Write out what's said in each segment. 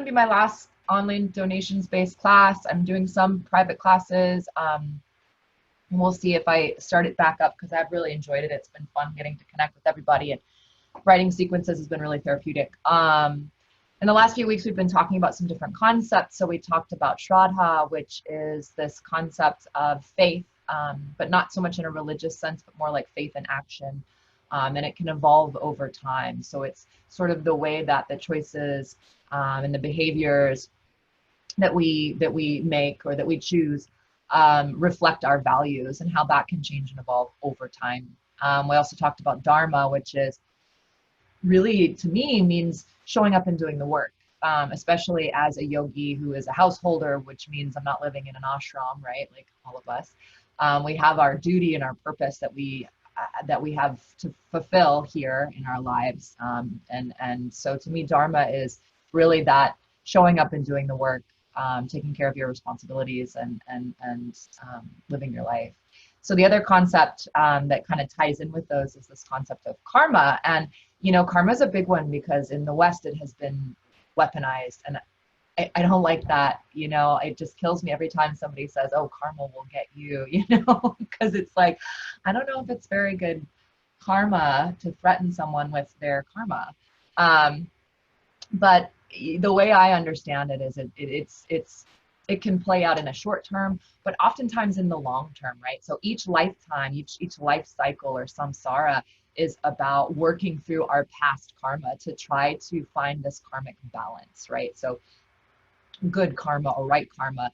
be my last online donations-based class. I'm doing some private classes. And we'll see if I start it back up because I've really enjoyed it. It's been fun getting to connect with everybody, and writing sequences has been really therapeutic. In the last few weeks, we've been talking about some different concepts. So we talked about Shraddha, which is this concept of faith, but not so much in a religious sense, but more like faith in action. And it can evolve over time. So it's sort of the way that the choices and the behaviors that we make or that we choose reflect our values and how that can change and evolve over time. We also talked about Dharma, which is really, to me, means showing up and doing the work, especially as a yogi who is a householder, which means I'm not living in an ashram, right? Like all of us. We have our duty and our purpose that we have to fulfill here in our lives. And so to me, Dharma is really that showing up and doing the work, taking care of your responsibilities and living your life. So the other concept that kind of ties in with those is this concept of karma. And, you know, karma is a big one because in the West it has been weaponized. And I don't like that, you know, it just kills me every time somebody says, oh, karma will get you, you know, because it's like, I don't know if it's very good karma to threaten someone with their karma. But the way I understand it is it can play out in a short term, but oftentimes in the long term, right? So each lifetime, each life cycle or samsara is about working through our past karma to try to find this karmic balance, right? So good karma or right karma,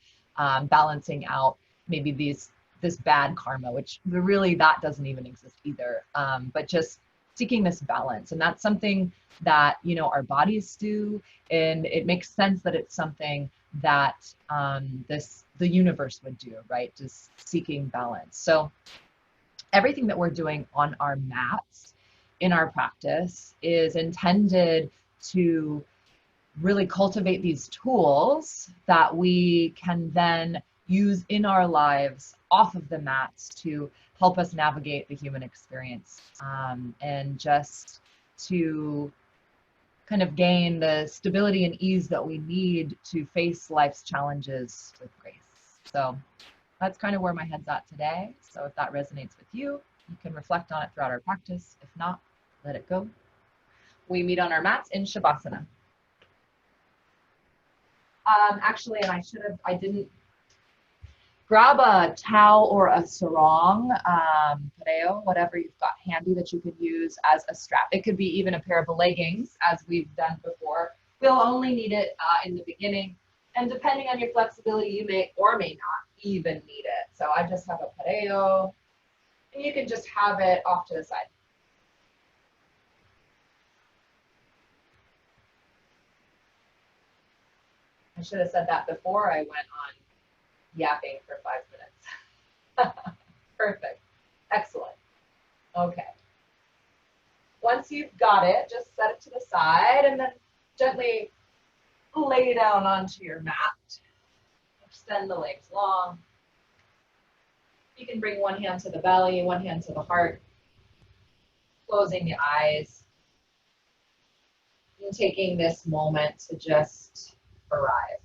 balancing out maybe this bad karma, which really that doesn't even exist either. But just seeking this balance, and that's something that, you know, our bodies do, and it makes sense that it's something that the universe would do, right? Just seeking balance. So everything that we're doing on our mats in our practice is intended to really cultivate these tools that we can then use in our lives off of the mats to help us navigate the human experience, and just to kind of gain the stability and ease that we need to face life's challenges with grace. So that's kind of where my head's at today. So if that resonates with you, you can reflect on it throughout our practice. If not, let it go. We meet on our mats in Shavasana. Actually, and I didn't grab a towel or a sarong, pareo, whatever you've got handy that you could use as a strap. It could be even a pair of leggings, as we've done before. We'll only need it in the beginning. And depending on your flexibility, you may or may not even need it. So I just have a pareo, and you can just have it off to the side. I should have said that before I went on yapping for 5 minutes. Perfect. Excellent. Okay. Once you've got it, just set it to the side and then gently lay down onto your mat. Extend the legs long. You can bring one hand to the belly, one hand to the heart, closing the eyes, and taking this moment to just arrive.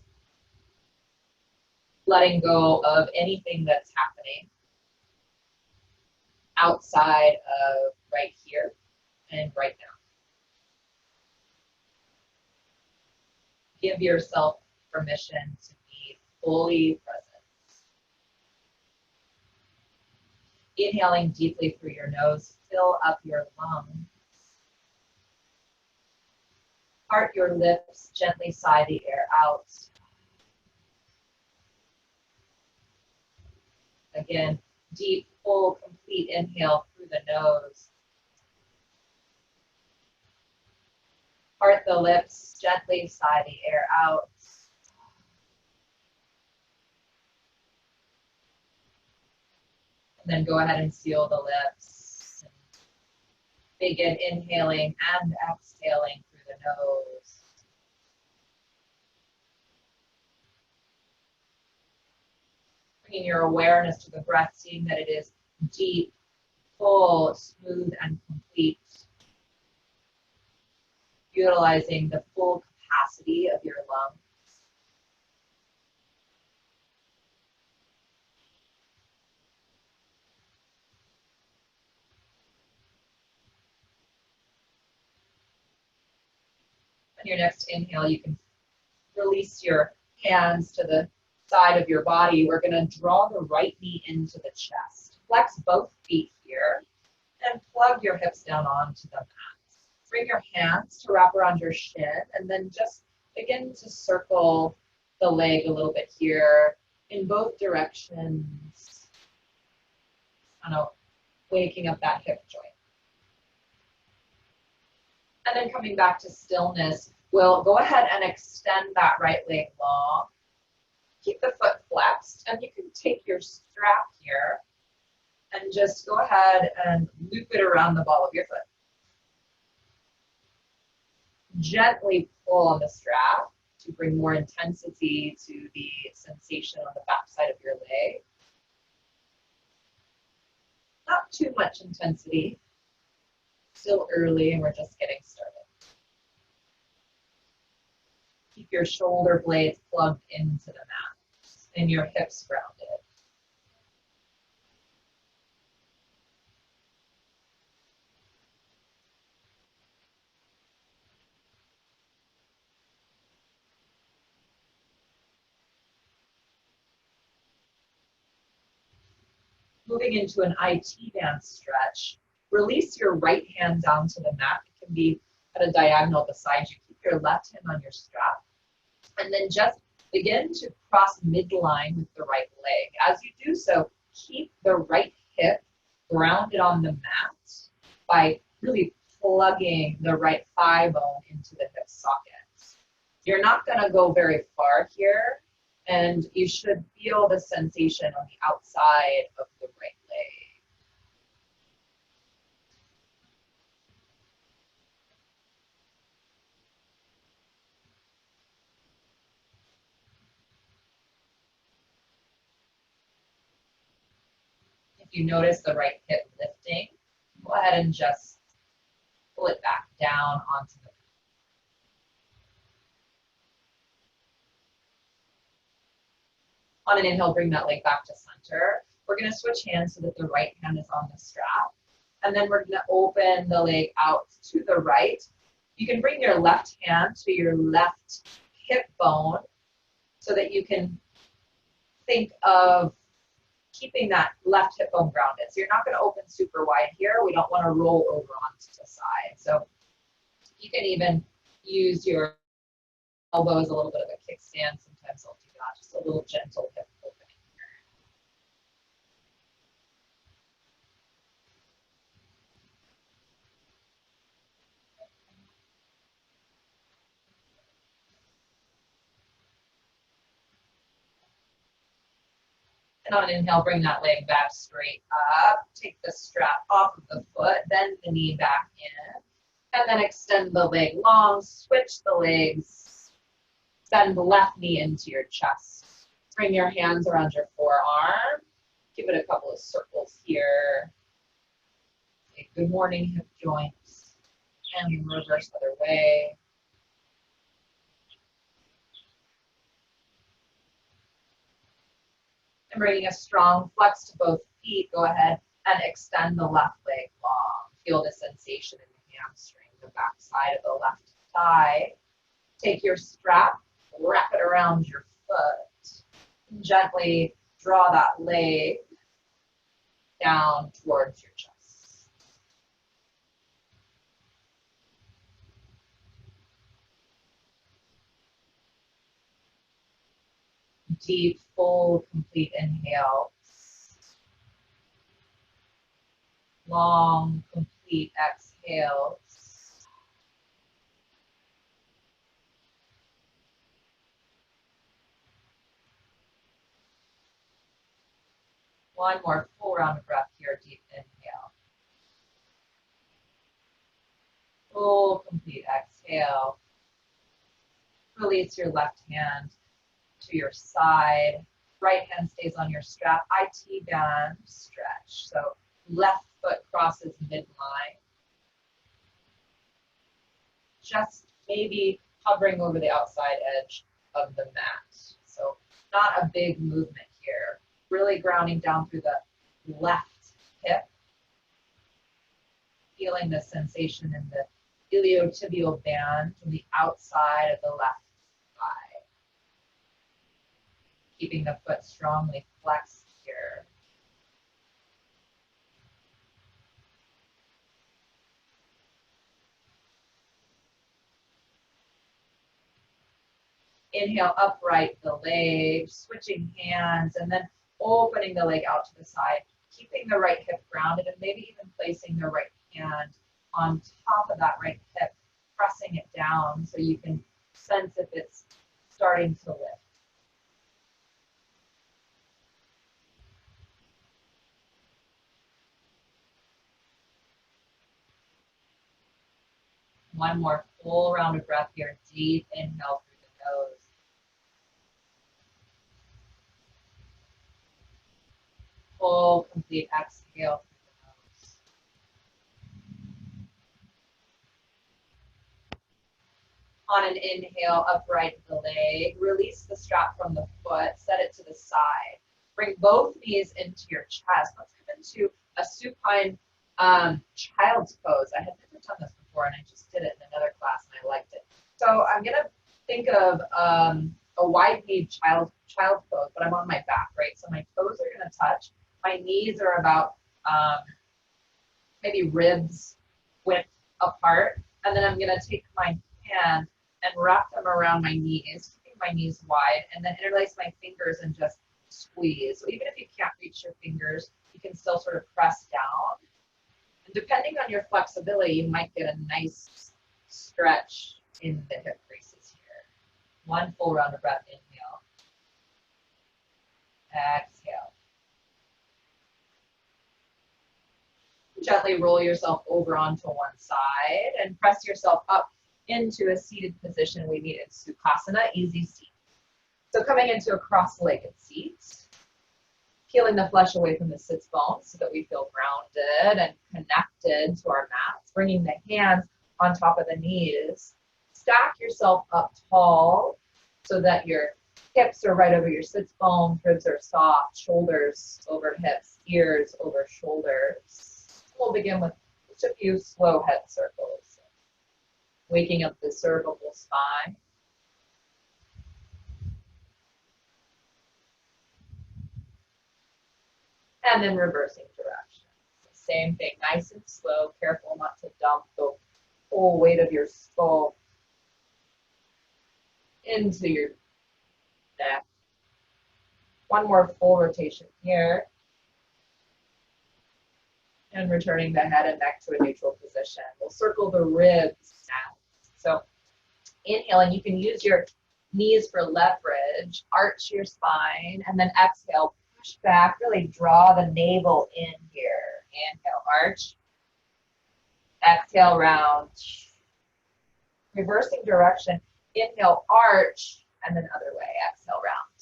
Letting go of anything that's happening outside of right here and right now. Give yourself permission to be fully present. Inhaling deeply through your nose, fill up your lungs. Part your lips, gently sigh the air out. Again, deep, full, complete inhale through the nose. Part the lips, gently sigh the air out. And then go ahead and seal the lips. Begin inhaling and exhaling through the nose. Bringing your awareness to the breath, seeing that it is deep, full, smooth, and complete. Utilizing the full capacity of your lungs. On your next inhale, you can release your hands to the side of your body. We're going to draw the right knee into the chest. Flex both feet here and plug your hips down onto the mat. Bring your hands to wrap around your shin and then just begin to circle the leg a little bit here in both directions. Kind of waking up that hip joint. And then coming back to stillness, we'll go ahead and extend that right leg long. Keep the foot flexed, and you can take your strap here and just go ahead and loop it around the ball of your foot. Gently pull on the strap to bring more intensity to the sensation on the back side of your leg. Not too much intensity. Still early and we're just getting started. Keep your shoulder blades plugged into the mat and your hips grounded. Moving into an IT band stretch, release your right hand down to the mat. It can be at a diagonal beside you. Keep your left hand on your strap. And then just begin to cross midline with the right leg. As you do so, keep the right hip grounded on the mat by really plugging the right thigh bone into the hip socket. You're not going to go very far here, and you should feel the sensation on the outside of the right leg. If you notice the right hip lifting, go ahead and just pull it back down onto the mat. On an inhale, bring that leg back to center. We're going to switch hands so that the right hand is on the strap. And then we're going to open the leg out to the right. You can bring your left hand to your left hip bone so that you can think of keeping that left hip bone grounded. So you're not going to open super wide here. We don't want to roll over onto the side. So you can even use your elbow as a little bit of a kickstand. Sometimes I'll do that, just a little gentle hip opening here. And on an inhale, bring that leg back straight up. Take the strap off of the foot, bend the knee back in, and then extend the leg long, switch the legs, bend the left knee into your chest. Bring your hands around your forearm. Give it a couple of circles here. Okay, good morning, hip joints. And reverse other way. And bringing a strong flex to both feet, go ahead and extend the left leg long. Feel the sensation in the hamstring, the back side of the left thigh. Take your strap, wrap it around your foot, and gently draw that leg down towards your chest. Deep, full, complete inhale. Long, complete exhale. One more full round of breath here, deep inhale. Full, complete exhale. Release your left hand to your side. Right hand stays on your strap. IT band stretch. So left foot crosses midline. Just maybe hovering over the outside edge of the mat. So not a big movement here. Really grounding down through the left hip. Feeling the sensation in the iliotibial band from the outside of the left thigh. Keeping the foot strongly flexed here. Inhale, upright the leg, switching hands, and then opening the leg out to the side, keeping the right hip grounded, and maybe even placing the right hand on top of that right hip, pressing it down so you can sense if it's starting to lift. One more full round of breath here. Deep inhale through the nose. Full, complete exhale through the nose. On an inhale, upright the leg. Release the strap from the foot. Set it to the side. Bring both knees into your chest. Let's come into a supine child's pose. I had never done this before, and I just did it in another class, and I liked it. So I'm going to think of a wide-kneed child pose, but I'm on my back, right? So my toes are going to touch. My knees are about maybe ribs width apart. And then I'm going to take my hand and wrap them around my knees, keeping my knees wide, and then interlace my fingers and just squeeze. So even if you can't reach your fingers, you can still sort of press down. And depending on your flexibility, you might get a nice stretch in the hip creases here. One full round of breath, inhale. Exhale. Gently roll yourself over onto one side and press yourself up into a seated position. We meet in Sukhasana, easy seat. So coming into a cross-legged seat, peeling the flesh away from the sits bones so that we feel grounded and connected to our mats, bringing the hands on top of the knees. Stack yourself up tall so that your hips are right over your sits bones, ribs are soft, shoulders over hips, ears over shoulders. We'll begin with just a few slow head circles. Waking up the cervical spine. And then reversing direction. Same thing, nice and slow, careful not to dump the whole weight of your skull into your neck. One more full rotation here. And returning the head and neck to a neutral position. We'll circle the ribs now. So inhale, and you can use your knees for leverage, arch your spine, and then exhale, push back, really draw the navel in here. Inhale, arch. Exhale, round. Reversing direction. Inhale, arch, and then other way. Exhale, round.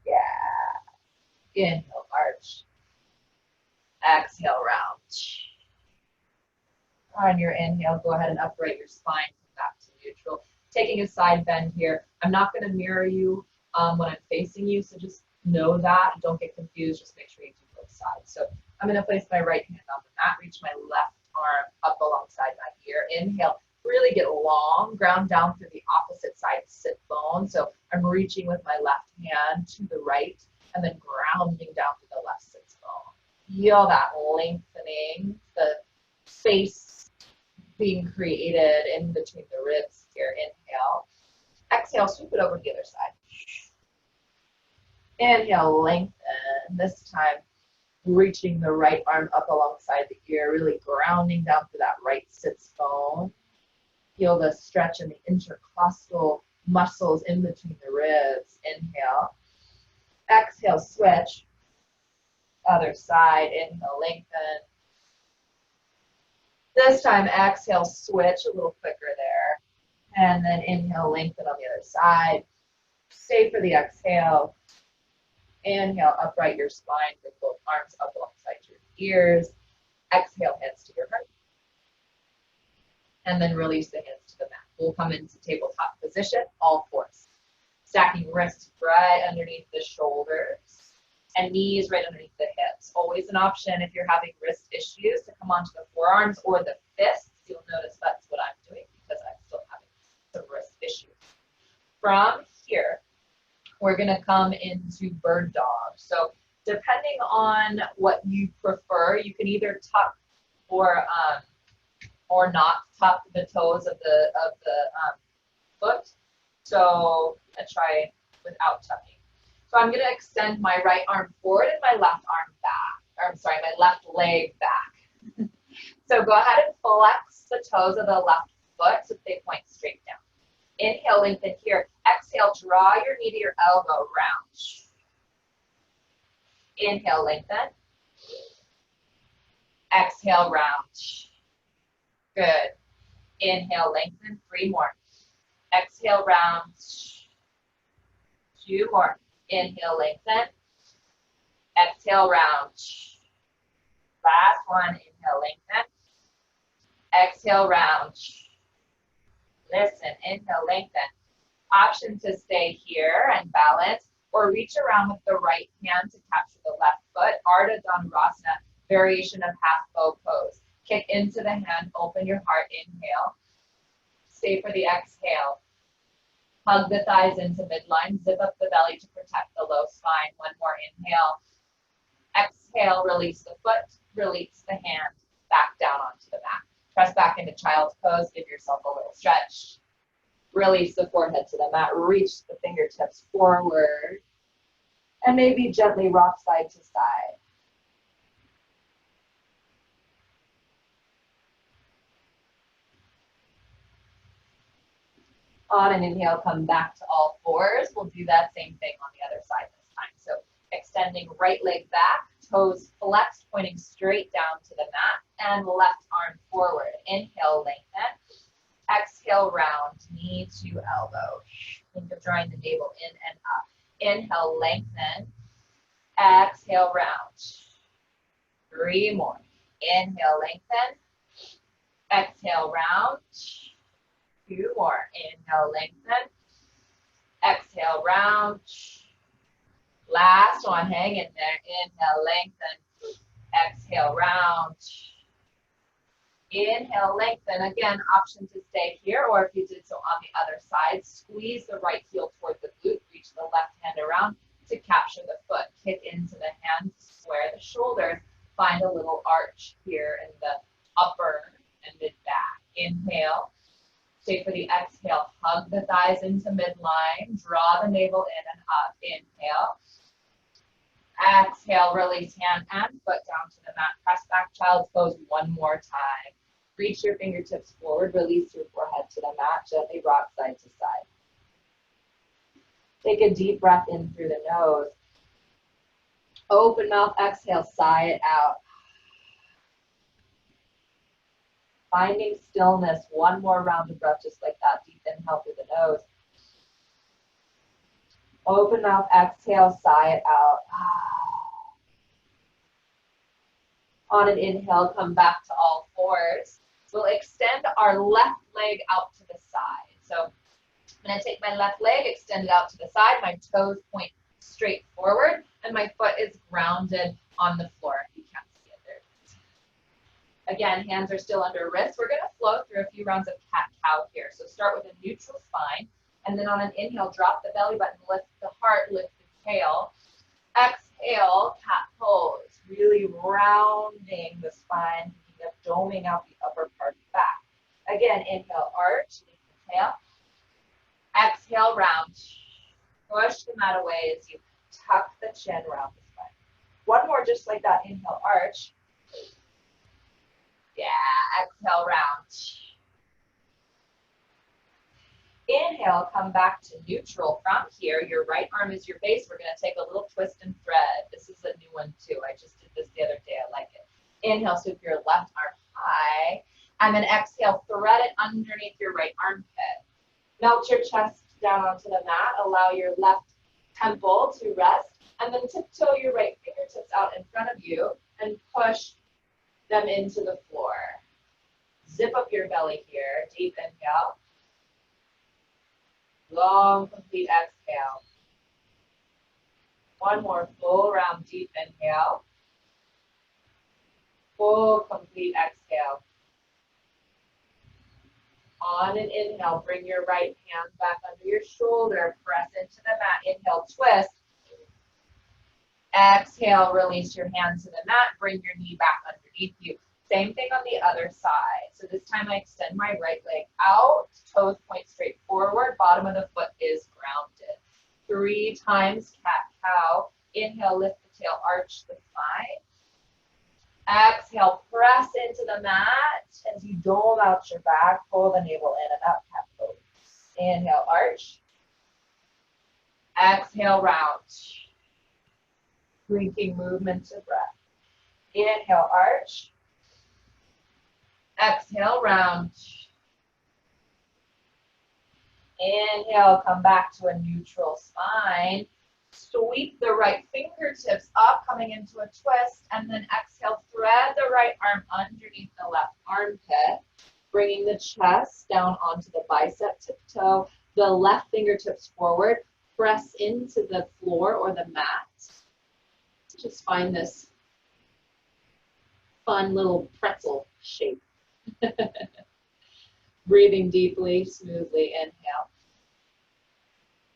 Yeah. Inhale, arch. Exhale, round. On your inhale, go ahead and upright your spine, come back to neutral. Taking a side bend here. I'm not going to mirror you when I'm facing you, so just know that. Don't get confused. Just make sure you do both sides. So I'm going to place my right hand on the mat, reach my left arm up alongside my ear. Inhale, really get long, ground down through the opposite side sit bone. So I'm reaching with my left hand to the right and then grounding down to the left sit bone. Feel that lengthening, the space being created in between the ribs here. Inhale. Exhale, sweep it over to the other side. Inhale, lengthen. This time, reaching the right arm up alongside the ear, really grounding down to that right sits bone. Feel the stretch in the intercostal muscles in between the ribs. Inhale. Exhale, switch. Other side. Inhale, lengthen. This time, exhale, switch a little quicker there. And then inhale, lengthen on the other side. Stay for the exhale. Inhale, upright your spine, bring both arms up alongside your ears. Exhale, hands to your heart. And then release the hands to the mat. we'll come into tabletop position, all fours. Stacking wrists right underneath the shoulders and knees right underneath the hips. Always an option if you're having wrist issues to come onto the forearms or the fists. You'll notice that's what I'm doing because I'm still having some wrist issues. From here, we're going to come into bird dog. So depending on what you prefer, you can either tuck or not tuck the toes of the foot. So I try without tucking. So I'm going to extend my right arm forward and my left arm back. Or I'm sorry, my left leg back. So go ahead and flex the toes of the left foot so they point straight down. Inhale, lengthen here. Exhale, draw your knee to your elbow, round. Inhale, lengthen. Exhale, round. Good. Inhale, lengthen. 3 more. Exhale, round. 2 more. Inhale, lengthen. Exhale, round. Last one. Inhale, lengthen. Exhale, round. Listen. Inhale, lengthen. Option to stay here and balance, or reach around with the right hand to capture the left foot. Ardha Dhanurasana, variation of half bow pose. Kick into the hand, open your heart, inhale. Stay for the exhale. Hug the thighs into midline, zip up the belly to protect the low spine. One more inhale. Exhale, release the foot, release the hand, back down onto the mat. Press back into child's pose, give yourself a little stretch. Release the forehead to the mat, reach the fingertips forward, and maybe gently rock side to side. On an inhale, come back to all fours. We'll do that same thing on the other side this time. So extending right leg back, toes flexed, pointing straight down to the mat, and left arm forward. Inhale, lengthen. Exhale, round, knee to elbow. Think of drawing the navel in and up. Inhale, lengthen. Exhale, round. 3 more. Inhale, lengthen. Exhale, round. 2 more. Inhale, lengthen. Exhale, round. Last one, hang in there. Inhale, lengthen. Exhale, round. Inhale, lengthen. Again, option to stay here, or if you did so on the other side, squeeze the right heel toward the glute, reach the left hand around to capture the foot. Kick into the hand, square the shoulders, find a little arch here in the upper and mid-back. Inhale. Stay for the exhale. Hug the thighs into midline. Draw the navel in and up. Inhale. Exhale, release hand and foot down to the mat. Press back, child's pose one more time. Reach your fingertips forward. Release your forehead to the mat. Gently rock side to side. Take a deep breath in through the nose. Open mouth, exhale, sigh it out. Finding stillness. One more round of breath just like that. Deep inhale through the nose. Open mouth, exhale, sigh it out. On an inhale, come back to all fours. We'll extend our left leg out to the side. So I'm going to take my left leg, extend it out to the side. My toes point straight forward, and my foot is grounded on the floor. If you can't see it there. Again, hands are still under wrists. We're going to flow through a few rounds of cat-cow here. So start with a neutral spine, and then on an inhale, drop the belly button, lift the heart, lift the tail. Exhale, cat pose. Really rounding the spine, thinking of doming out the upper part back. Again, inhale, arch, lift the tail. Exhale, round. Push the mat away as you tuck the chin around the spine. One more just like that. Inhale, arch. Yeah, exhale, round. Inhale, come back to neutral. From here, your right arm is your base. We're going to take a little twist and thread. This is a new one too. I just did this the other day. I like it. Inhale, sweep your left arm high. And then exhale, thread it underneath your right armpit. Melt your chest down onto the mat. Allow your left temple to rest. And then tiptoe your right fingertips out in front of you and push them into the floor. Zip up your belly here. Deep inhale. Long, complete exhale. One more full round, deep inhale. Full, complete exhale. On an inhale, bring your right hand back under your shoulder. Press into the mat. Inhale, twist. Exhale, release your hands to the mat. Bring your knee back underneath you. Same thing on the other side. So this time I extend my right leg out. Toes point straight forward. Bottom of the foot is grounded. 3 times cat-cow. Inhale, lift the tail, arch the spine. Exhale, press into the mat as you dole out your back. Pull the navel in and up, cat pose. Inhale, arch. Exhale, round. Linking movement to breath. Inhale, arch. Exhale, round. Inhale, come back to a neutral spine. Sweep the right fingertips up, coming into a twist, and then exhale, thread the right arm underneath the left armpit, bringing the chest down onto the bicep tiptoe, the left fingertips forward, press into the floor or the mat. Just find this fun little pretzel shape. Breathing deeply, smoothly, inhale.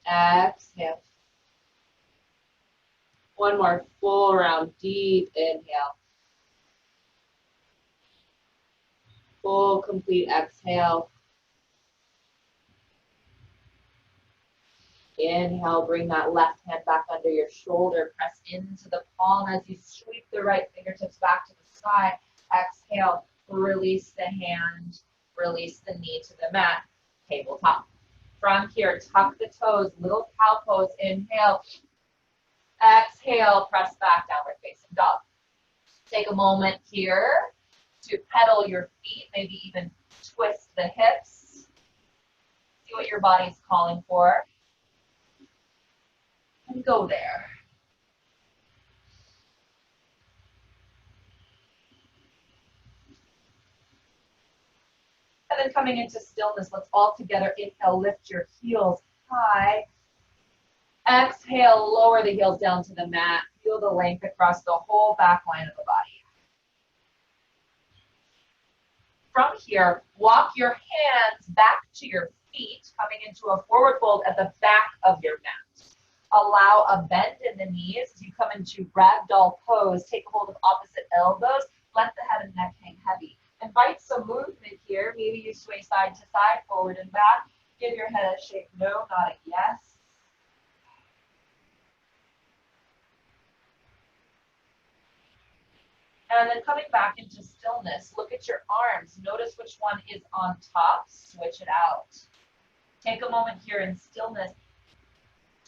Exhale. One more full round, deep inhale. Full, complete exhale. Inhale, bring that left hand back under your shoulder. Press into the palm as you sweep the right fingertips back to the sky. Exhale, release the hand, release the knee to the mat. Tabletop. From here, tuck the toes, little cow pose. Inhale. Exhale, press back, downward facing dog. Take a moment here to pedal your feet, maybe even twist the hips. See what your body's calling for. And go there. And then coming into stillness, let's all together inhale, lift your heels high. Exhale, lower the heels down to the mat. Feel the length across the whole back line of the body. From here, walk your hands back to your feet, coming into a forward fold at the back of your mat. Allow a bend in the knees as you come into ragdoll pose. Take hold of opposite elbows. Let the head and neck hang heavy. Invite some movement here. Maybe you sway side to side, forward and back. Give your head a shake no, not a yes. And then coming back into stillness, look at your arms. Notice which one is on top. Switch it out. Take a moment here in stillness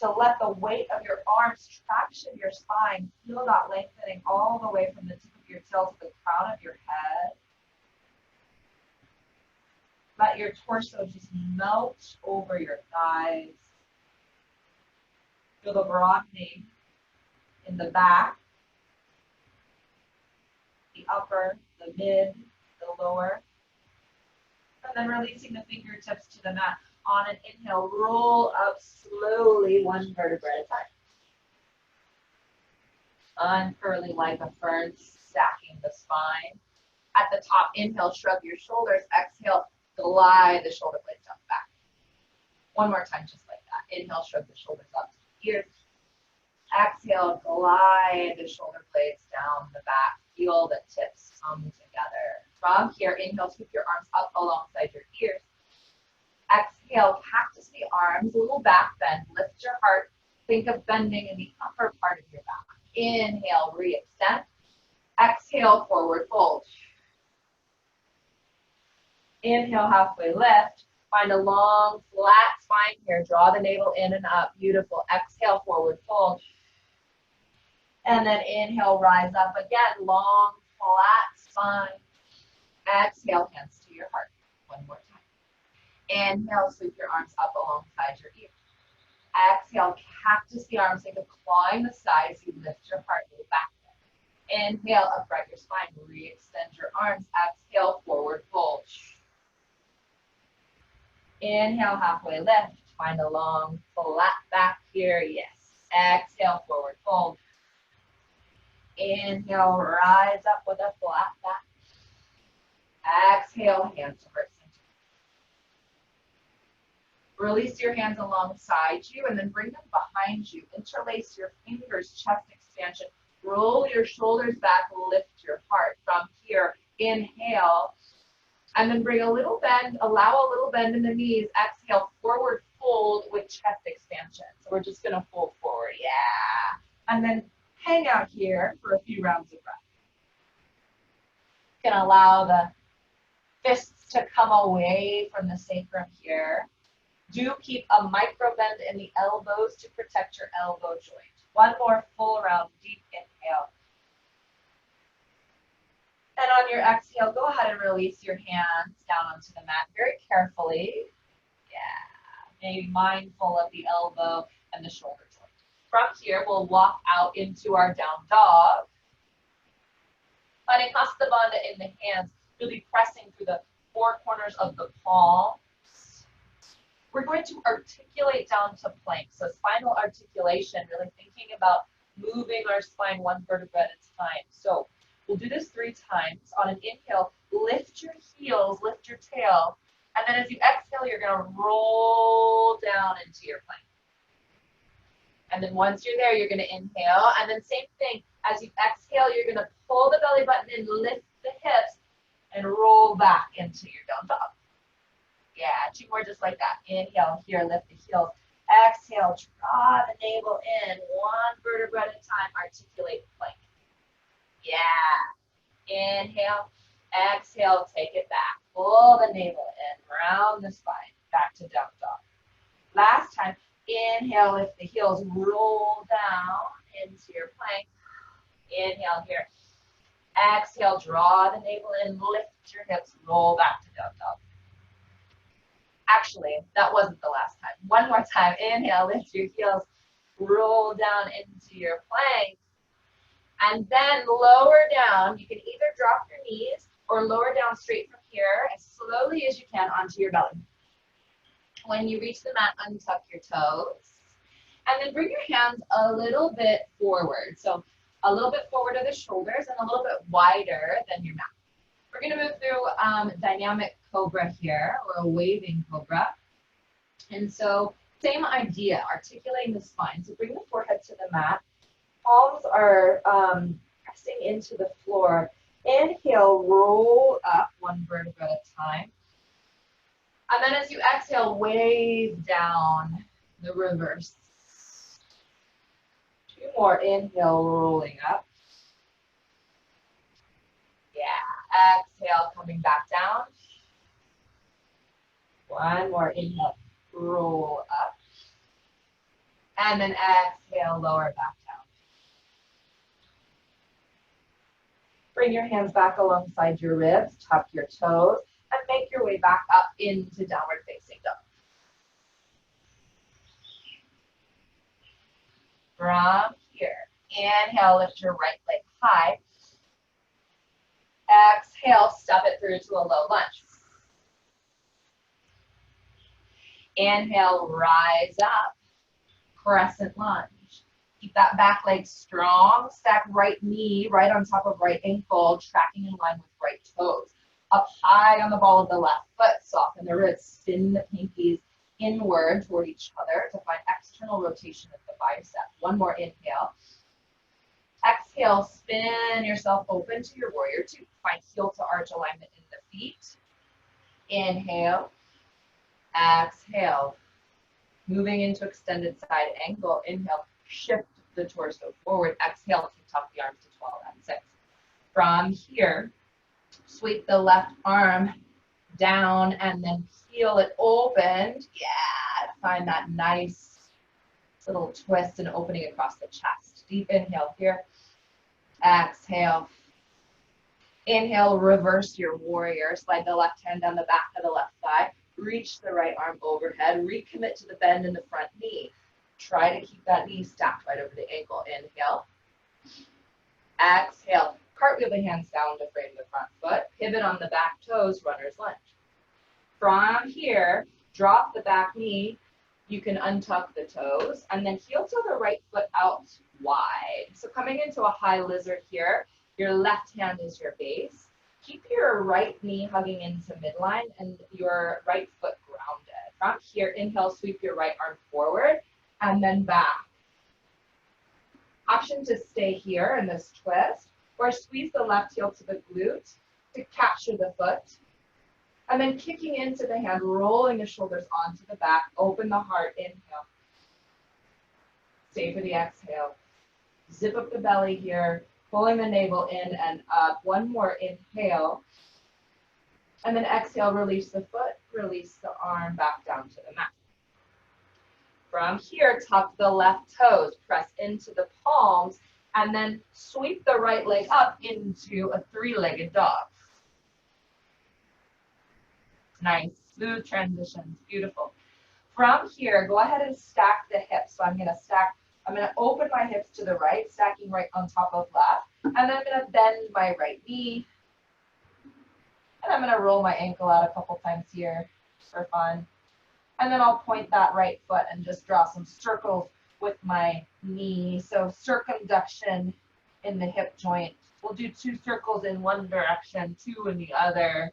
to let the weight of your arms traction your spine. Feel that lengthening all the way from the tip of your tail to the crown of your head. Let your torso just melt over your thighs. Feel the broadening in the back, the upper, the mid, the lower. And then releasing the fingertips to the mat. On an inhale, roll up slowly, one vertebra at a time. Unfurling like a fern, stacking the spine. At the top, inhale, shrug your shoulders. Exhale, glide the shoulder blades down back. One more time, just like that. Inhale, shrug the shoulders up to the ears. Exhale, glide the shoulder blades down the back. Feel the tips come together. From here, inhale, sweep your arms up alongside your ears. Exhale, cactus the arms, a little back bend. Lift your heart. Think of bending in the upper part of your back. Inhale, re-extend. Exhale, forward fold. Inhale, halfway lift. Find a long, flat spine here. Draw the navel in and up. Beautiful. Exhale, forward fold. And then inhale, rise up again. Long, flat spine. Exhale, hands to your heart. One more time. Inhale, sweep your arms up alongside your ears. Exhale, cactus the arms. Think of clawing the sides. You lift your heart, move back. Inhale, upright your spine. Re-extend your arms. Exhale, forward fold. Inhale, halfway lift. Find a long, flat back here. Yes. Exhale, forward fold. Inhale, rise up with a flat back. Exhale, hands to heart center. Release your hands alongside you and then bring them behind you. Interlace your fingers, chest expansion. Roll your shoulders back, lift your heart. From here, inhale, and then bring a little bend, allow a little bend in the knees. Exhale, forward fold with chest expansion. So we're just gonna fold forward, yeah. And then hang out here for a few rounds of breath. You can allow the fists to come away from the sacrum here. Do keep a micro bend in the elbows to protect your elbow joint. One more full round, deep inhale. And on your exhale, go ahead and release your hands down onto the mat very carefully. Yeah, maybe mindful of the elbow and the shoulder joint. From here, we'll walk out into our down dog. Finding Hasta Bandha in the hands, you'll be pressing through the four corners of the palms. We're going to articulate down to plank. So spinal articulation, really thinking about moving our spine one vertebra at a time. So we'll do this 3 times. On an inhale, lift your heels, lift your tail. And then as you exhale, you're going to roll down into your plank. And then once you're there, you're going to inhale. And then same thing, as you exhale, you're going to pull the belly button in, lift the hips, and roll back into your down dog. Yeah, 2 more just like that. Inhale here, lift the heels. Exhale, draw the navel in, 1 vertebra at a time, articulate the plank. Yeah. Inhale, exhale, take it back. Pull the navel in, round the spine, back to down dog. Last time, inhale, lift the heels, roll down into your plank. Inhale here. Exhale, draw the navel in, lift your hips, roll back to down dog. Actually, that wasn't the last time. One more time. Inhale, lift your heels, roll down into your plank. And then lower down. You can either drop your knees or lower down straight from here as slowly as you can onto your belly. When you reach the mat, untuck your toes. And then bring your hands a little bit forward. So a little bit forward of the shoulders and a little bit wider than your mat. We're going to move through dynamic cobra here, or a waving cobra. And so same idea, articulating the spine. So bring the forehead to the mat. Palms are pressing into the floor. Inhale, roll up 1 vertebra at a time. And then as you exhale, wave down the reverse. 2 more. Inhale, rolling up. Yeah. Exhale, coming back down. 1 more. Inhale, roll up. And then exhale, lower back down. Bring your hands back alongside your ribs, tuck your toes, and make your way back up into downward facing dog. From here, inhale, lift your right leg high. Exhale, step it through to a low lunge. Inhale, rise up, crescent lunge. Keep that back leg strong. Stack right knee right on top of right ankle, tracking in line with right toes. Up high on the ball of the left foot, soften the wrists, spin the pinkies inward toward each other to find external rotation of the bicep. 1 more inhale. Exhale, spin yourself open to your warrior 2. Find heel to arch alignment in the feet. Inhale. Exhale. Moving into extended side angle. Inhale, shift the torso forward. Exhale, kick off the arms to 12 and 6. From here, sweep the left arm down and then peel it open. Yeah, find that nice little twist and opening across the chest. Deep inhale here. Exhale. Inhale, reverse your warrior. Slide the left hand down the back of the left thigh. Reach the right arm overhead. Recommit to the bend in the front knee. Try to keep that knee stacked right over the ankle. Inhale. Exhale. Cartwheel the hands down to frame the front foot. Pivot on the back toes, runner's lunge. From here, drop the back knee. You can untuck the toes and then heel to the right foot out wide. So coming into a high lizard here, your left hand is your base. Keep your right knee hugging into midline and your right foot grounded. From here, inhale, sweep your right arm forward and then back. Option to stay here in this twist, or squeeze the left heel to the glute to capture the foot. And then kicking into the hand, rolling the shoulders onto the back, open the heart, inhale. Stay for the exhale. Zip up the belly here, pulling the navel in and up. One more inhale. And then exhale, release the foot, release the arm back down to the mat. From here, tuck the left toes, press into the palms, and then sweep the right leg up into a three-legged dog. Nice, smooth transitions, beautiful. From here, go ahead and stack the hips. So I'm gonna open my hips to the right, stacking right on top of left, and then I'm gonna bend my right knee, and I'm gonna roll my ankle out a couple times here for fun. And then I'll point that right foot and just draw some circles with my knee. So circumduction in the hip joint. We'll do 2 circles in one direction, 2 in the other.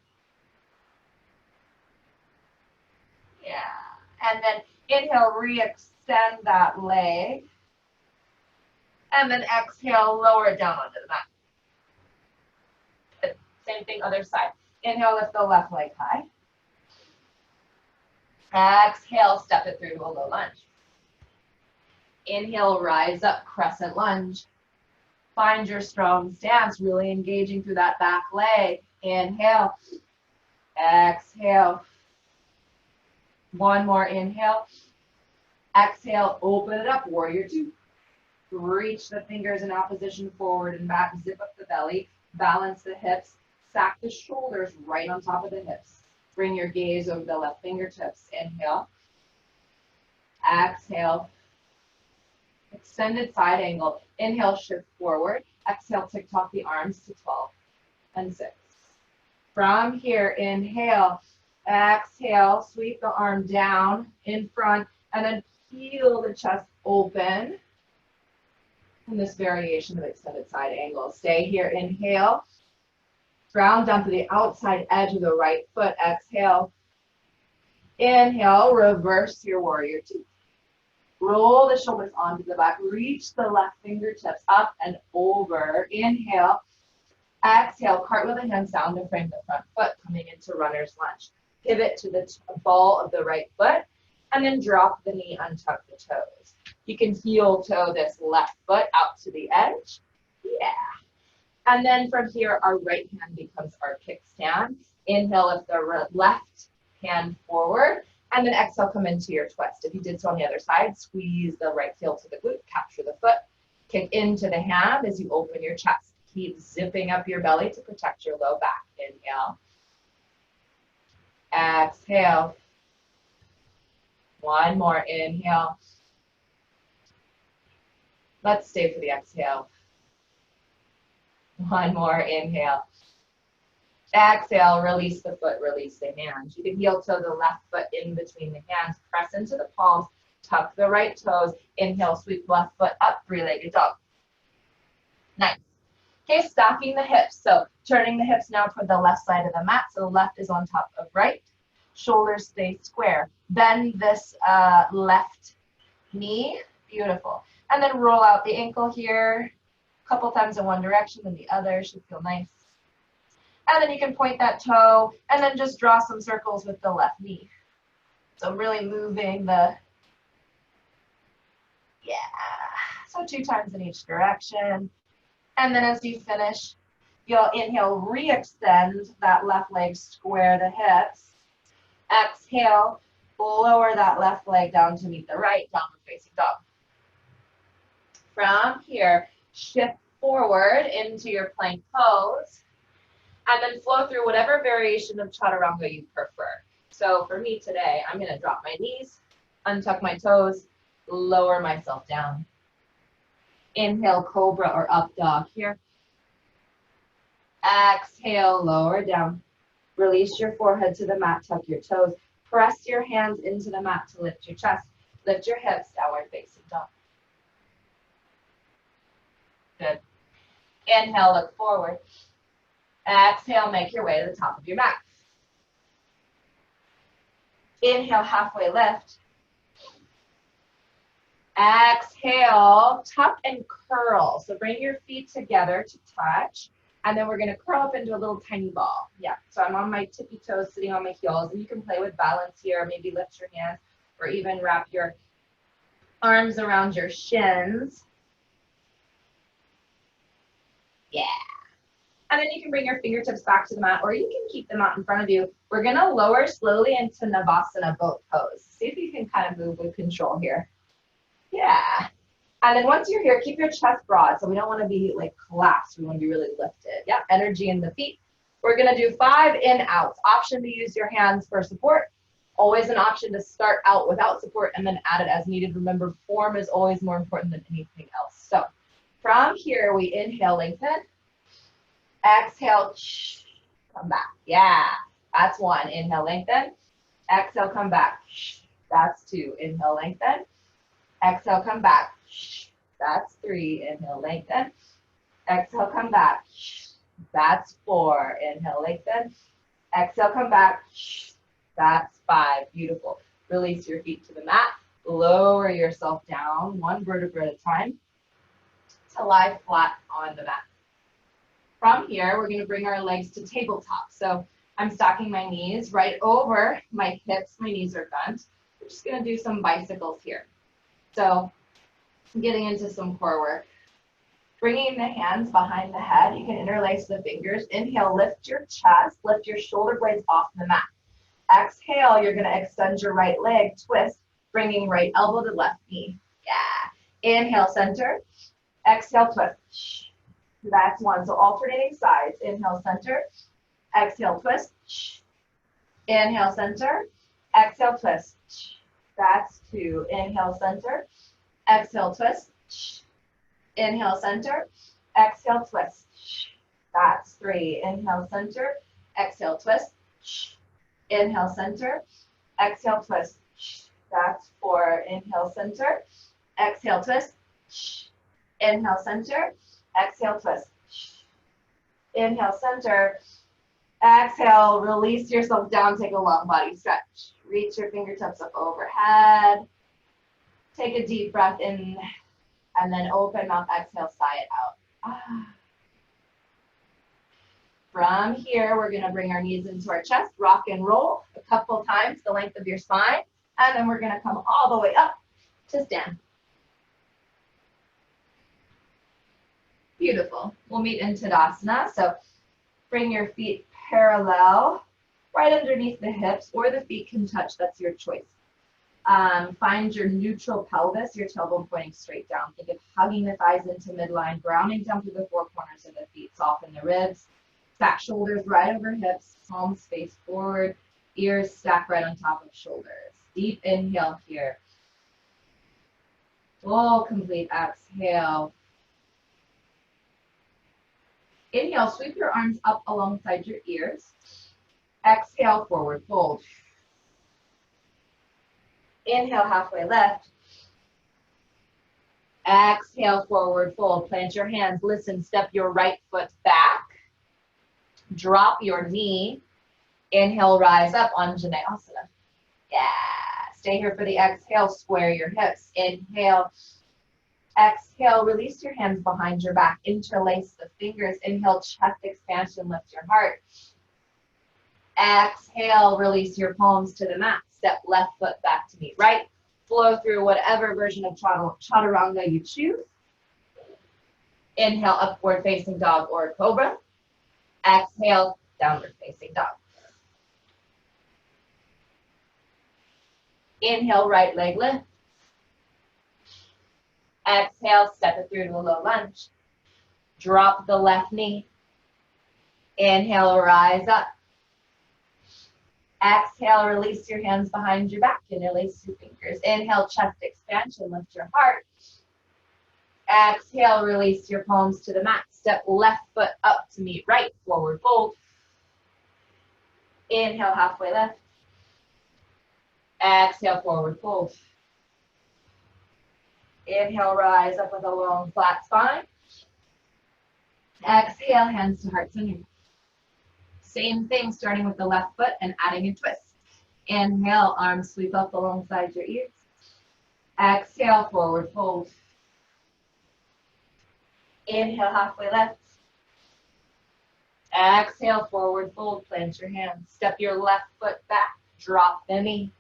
Yeah. And then inhale, re-extend that leg. And then exhale, lower it down onto the mat. Good. Same thing, other side. Inhale, lift the left leg high. Exhale, step it through to a low lunge. Inhale, rise up, crescent lunge. Find your strong stance, really engaging through that back leg. Inhale, exhale. One more inhale. Exhale, open it up, warrior 2. Reach the fingers in opposition forward and back, zip up the belly, balance the hips, stack the shoulders right on top of the hips. Bring your gaze over the left fingertips. Inhale. Exhale. Extended side angle. Inhale, shift forward. Exhale, tick-tock the arms to 12 and 6. From here, inhale. Exhale, sweep the arm down in front, and then peel the chest open in this variation of extended side angle. Stay here, inhale. Ground down to the outside edge of the right foot. Exhale. Inhale, reverse your warrior 2. Roll the shoulders onto the back. Reach the left fingertips up and over. Inhale. Exhale, cartwheel the hands down to frame the front foot, coming into runner's lunge. Pivot to the ball of the right foot, and then drop the knee, untuck the toes. You can heel toe this left foot out to the edge. Yeah. And then from here, our right hand becomes our kickstand. Inhale, lift the left hand forward, and then exhale, come into your twist. If you did so on the other side, squeeze the right heel to the glute, capture the foot, kick into the hand as you open your chest. Keep zipping up your belly to protect your low back. Inhale. Exhale. One more inhale. Let's stay for the exhale. One more inhale. Exhale, release the foot, release the hands. You can heel toe the left foot in between the hands, press into the palms, tuck the right toes, inhale, sweep left foot up, three-legged dog. Nice. Okay, stacking the hips. So turning the hips now toward the left side of the mat. So the left is on top of right. Shoulders stay square. Bend this left knee. Beautiful. And then roll out the ankle here. A couple times in one direction, then the other. Should feel nice. And then you can point that toe and then just draw some circles with the left knee. So really moving the, yeah. So 2 times in each direction. And then as you finish, you'll inhale, re-extend that left leg, square the hips. Exhale, lower that left leg down to meet the right, downward facing dog. From here, shift forward into your plank pose, and then flow through whatever variation of chaturanga you prefer. So for me today, I'm gonna drop my knees, untuck my toes, lower myself down. Inhale, cobra or up dog here. Exhale, lower down. Release your forehead to the mat, tuck your toes. Press your hands into the mat to lift your chest. Lift your hips, downward facing dog. Good. Inhale, look forward. Exhale, make your way to the top of your mat. Inhale, halfway lift. Exhale, tuck and curl. So bring your feet together to touch. And then we're going to curl up into a little tiny ball. Yeah, so I'm on my tippy toes, sitting on my heels. And you can play with balance here. Maybe lift your hands or even wrap your arms around your shins. Yeah. And then you can bring your fingertips back to the mat, or you can keep them out in front of you. We're going to lower slowly into Navasana boat pose. See if you can kind of move with control here. Yeah. And then once you're here, keep your chest broad. So we don't want to be like collapsed. We want to be really lifted. Yep, energy in the feet. We're going to do 5 in-outs. Option to use your hands for support. Always an option to start out without support and then add it as needed. Remember, form is always more important than anything else. So from here, we inhale, lengthen. Exhale, come back. Yeah, that's 1. Inhale, lengthen. Exhale, come back. That's 2. Inhale, lengthen. Exhale, come back. That's 3. Inhale, lengthen. Exhale, come back. That's 4. Inhale, lengthen. Exhale, come back. That's 5. Beautiful. Release your feet to the mat. Lower yourself down 1 vertebra at a time to lie flat on the mat. From here, we're going to bring our legs to tabletop. So I'm stacking my knees right over my hips. My knees are bent. We're just going to do some bicycles here. So getting into some core work. Bringing the hands behind the head. You can interlace the fingers. Inhale, lift your chest. Lift your shoulder blades off the mat. Exhale, you're going to extend your right leg, twist, bringing right elbow to left knee. Yeah. Inhale, center. Exhale, twist. That's 1. So alternating sides. Inhale, center. Exhale, twist. Inhale, center. Exhale, twist. That's 2. Inhale, center. Exhale, twist. Inhale, center. Exhale, twist. That's 3. Inhale, center. Exhale, twist. Inhale, center. Exhale, twist. That's 4. Inhale, center. Exhale, twist. Inhale, center. Exhale, twist. Inhale, center. Exhale, release yourself down. Take a long body stretch. Reach your fingertips up overhead. Take a deep breath in. And then open mouth, exhale, sigh it out. From here, we're going to bring our knees into our chest, rock and roll a couple times, the length of your spine. And then we're going to come all the way up to stand. Beautiful. We'll meet in Tadasana. So bring your feet parallel, right underneath the hips, or the feet can touch. That's your choice. Find your neutral pelvis, your tailbone pointing straight down. Think of hugging the thighs into midline, grounding down through the 4 corners of the feet. Soften the ribs. Stack shoulders right over hips, palms face forward, ears stack right on top of shoulders. Deep inhale here. Full complete exhale. Inhale, sweep your arms up alongside your ears. Exhale, forward fold. Inhale, halfway lift. Exhale, forward fold. Plant your hands. Listen, step your right foot back. Drop your knee. Inhale, rise up, Anjaneyasana. Yeah. Stay here for the exhale. Square your hips. Inhale. Exhale, release your hands behind your back. Interlace the fingers. Inhale, chest expansion. Lift your heart. Exhale, release your palms to the mat. Step left foot back to meet right. Flow through whatever version of chaturanga you choose. Inhale, upward facing dog or cobra. Exhale, downward facing dog. Inhale, right leg lift. Exhale, step it through to a low lunge. Drop the left knee. Inhale, rise up. Exhale, release your hands behind your back. Interlace your fingers. Inhale, chest expansion. Lift your heart. Exhale, release your palms to the mat. Step left foot up to meet right. Forward fold. Inhale, halfway lift. Exhale, forward fold. Inhale, rise up with a long, flat spine. Exhale, hands to heart center. Same thing, starting with the left foot and adding a twist. Inhale, arms sweep up alongside your ears. Exhale, forward fold. Inhale, halfway lift. Exhale, forward fold, plant your hands. Step your left foot back, drop the knee.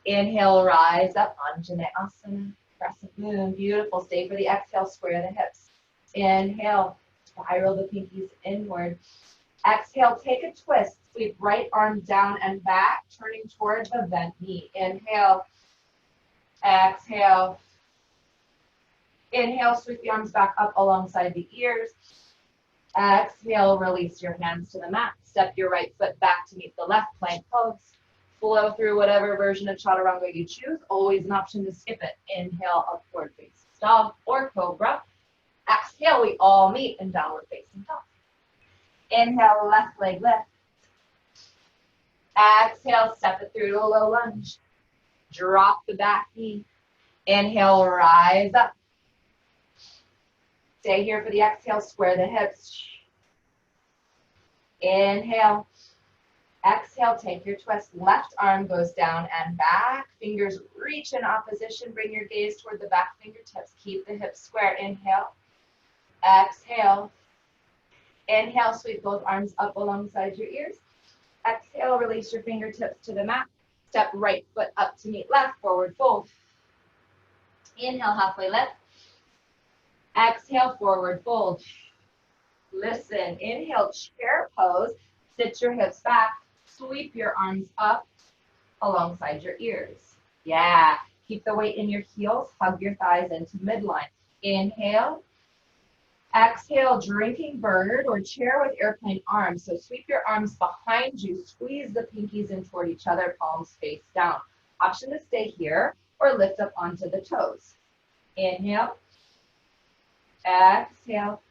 Inhale, rise up, Anjaneyasana, crescent moon, beautiful. Stay for the exhale, square the hips. Inhale, spiral the pinkies inward. Exhale, take a twist, sweep right arm down and back, turning towards the bent knee. Inhale, exhale. Inhale, sweep the arms back up alongside the ears. Exhale, release your hands to the mat. Step your right foot back to meet the left, plank pose. Flow through whatever version of chaturanga you choose. Always an option to skip it. Inhale, upward facing dog or cobra. Exhale, we all meet in downward facing dog. Inhale, left leg lift. Exhale, step it through to a low lunge. Drop the back knee. Inhale, rise up. Stay here for the exhale, square the hips. Inhale. Exhale, take your twist. Left arm goes down and back. Fingers reach in opposition. Bring your gaze toward the back fingertips. Keep the hips square. Inhale. Exhale. Inhale, sweep both arms up alongside your ears. Exhale, release your fingertips to the mat. Step right foot up to meet left, forward fold. Inhale, halfway lift. Exhale, forward fold. Listen, inhale, chair pose. Sit your hips back. Sweep your arms up alongside your ears. Yeah, keep the weight in your heels. Hug your thighs into midline. Inhale. Exhale, drinking bird or chair with airplane arms. So sweep your arms behind you. Squeeze the pinkies in toward each other, palms face down. Option to stay here or lift up onto the toes. Inhale. Exhale.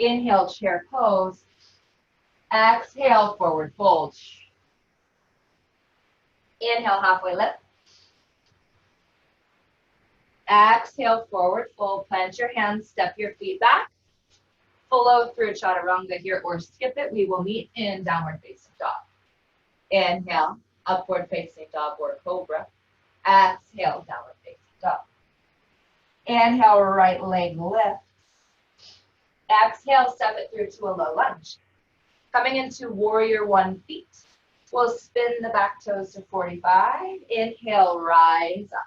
Inhale, chair pose. Exhale, forward fold. Inhale, halfway lift. Exhale, forward fold. Plant your hands, step your feet back. Flow through chaturanga here or skip it. We will meet in downward facing dog. Inhale, upward facing dog or cobra. Exhale, downward facing dog. Inhale, right leg lift. Exhale, step it through to a low lunge. Coming into warrior 1 feet. We'll spin the back toes to 45. Inhale, rise up.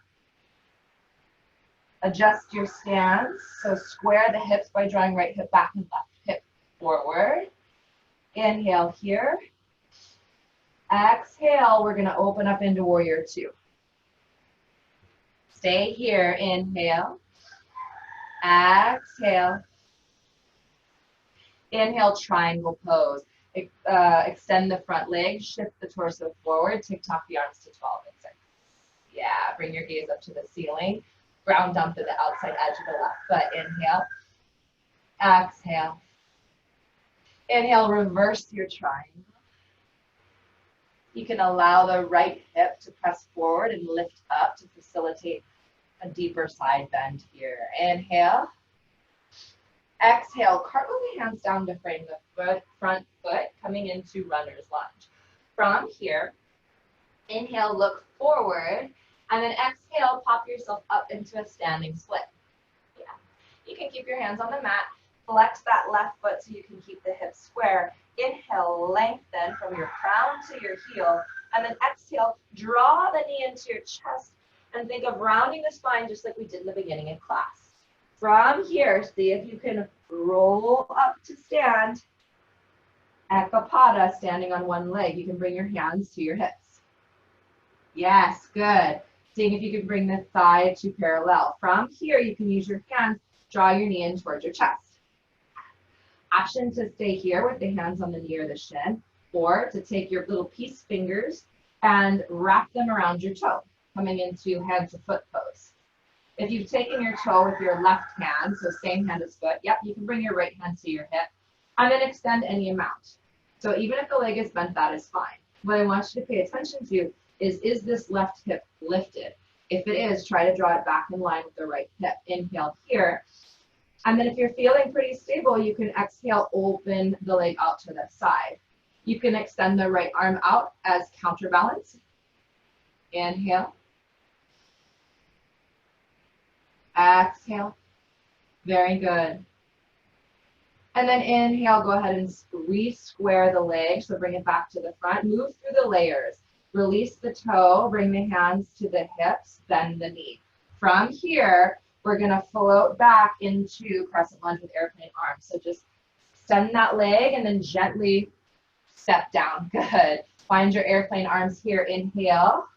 Adjust your stance. So square the hips by drawing right hip back and left hip forward. Inhale here. Exhale, we're going to open up into warrior 2. Stay here. Inhale. Exhale. Inhale, triangle pose. Extend the front leg, shift the torso forward, tick-tock the arms to 12 and 6. Yeah, bring your gaze up to the ceiling. Ground down to the outside edge of the left foot. Inhale. Exhale. Inhale, reverse your triangle. You can allow the right hip to press forward and lift up to facilitate a deeper side bend here. Inhale. Exhale, cartwheel the hands down to frame the front foot, coming into runner's lunge. From here, inhale, look forward, and then exhale, pop yourself up into a standing split. Yeah. You can keep your hands on the mat, flex that left foot so you can keep the hips square. Inhale, lengthen from your crown to your heel, and then exhale, draw the knee into your chest, and think of rounding the spine just like we did in the beginning of class. From here, see if you can roll up to stand. Ekapada, standing on one leg. You can bring your hands to your hips. Yes, good. Seeing if you can bring the thigh to parallel. From here, you can use your hands, draw your knee in towards your chest. Option to stay here with the hands on the knee or the shin, or to take your little peace fingers and wrap them around your toe, coming into hand to foot pose. If you've taken your toe with your left hand, so same hand as foot, yep, you can bring your right hand to your hip and then extend any amount. So even if the leg is bent, that is fine. What I want you to pay attention to is this left hip lifted? If it is, try to draw it back in line with the right hip. Inhale here. And then if you're feeling pretty stable, you can exhale, open the leg out to the side. You can extend the right arm out as counterbalance. Inhale. Exhale. Very good. And then inhale, go ahead and re-square the leg. So bring it back to the front. Move through the layers. Release the toe, bring the hands to the hips, bend the knee. From here, we're gonna float back into crescent lunge with airplane arms. So just extend that leg and then gently step down. Good. Find your airplane arms here. Inhale.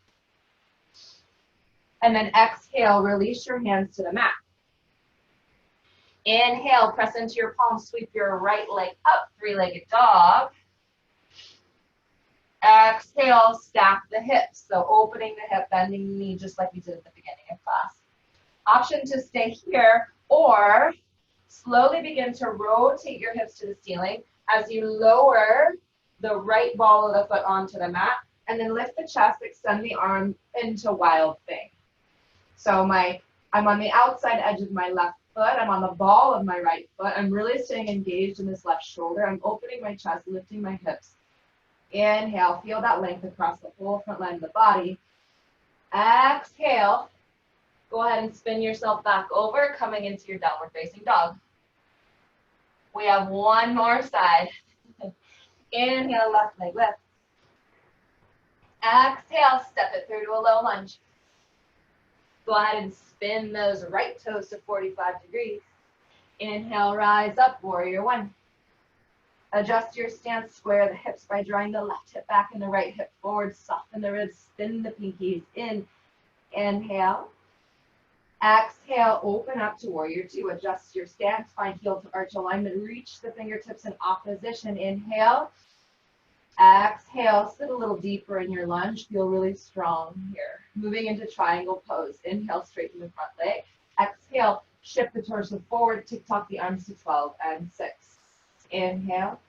And then exhale, release your hands to the mat. Inhale, press into your palms, sweep your right leg up, three-legged dog. Exhale, stack the hips. So opening the hip, bending the knee, just like we did at the beginning of class. Option to stay here, or slowly begin to rotate your hips to the ceiling as you lower the right ball of the foot onto the mat, and then lift the chest, extend the arm into wild thing. So I'm on the outside edge of my left foot, I'm on the ball of my right foot, I'm really staying engaged in this left shoulder, I'm opening my chest, lifting my hips. Inhale, feel that length across the whole front line of the body. Exhale, go ahead and spin yourself back over, coming into your downward facing dog. We have one more side. Inhale, left leg lift. Exhale, step it through to a low lunge. Go ahead and spin those right toes to 45 degrees. Inhale, rise up, warrior one. Adjust your stance, square the hips by drawing the left hip back and the right hip forward. Soften the ribs, spin the pinkies in. Inhale. Exhale, open up to warrior two. Adjust your stance, find heel to arch alignment. Reach the fingertips in opposition. Inhale. Exhale, sit a little deeper in your lunge. Feel really strong here. Moving into triangle pose. Inhale, straighten the front leg. Exhale, shift the torso forward. Tick-tock the arms to 12 and 6. Inhale.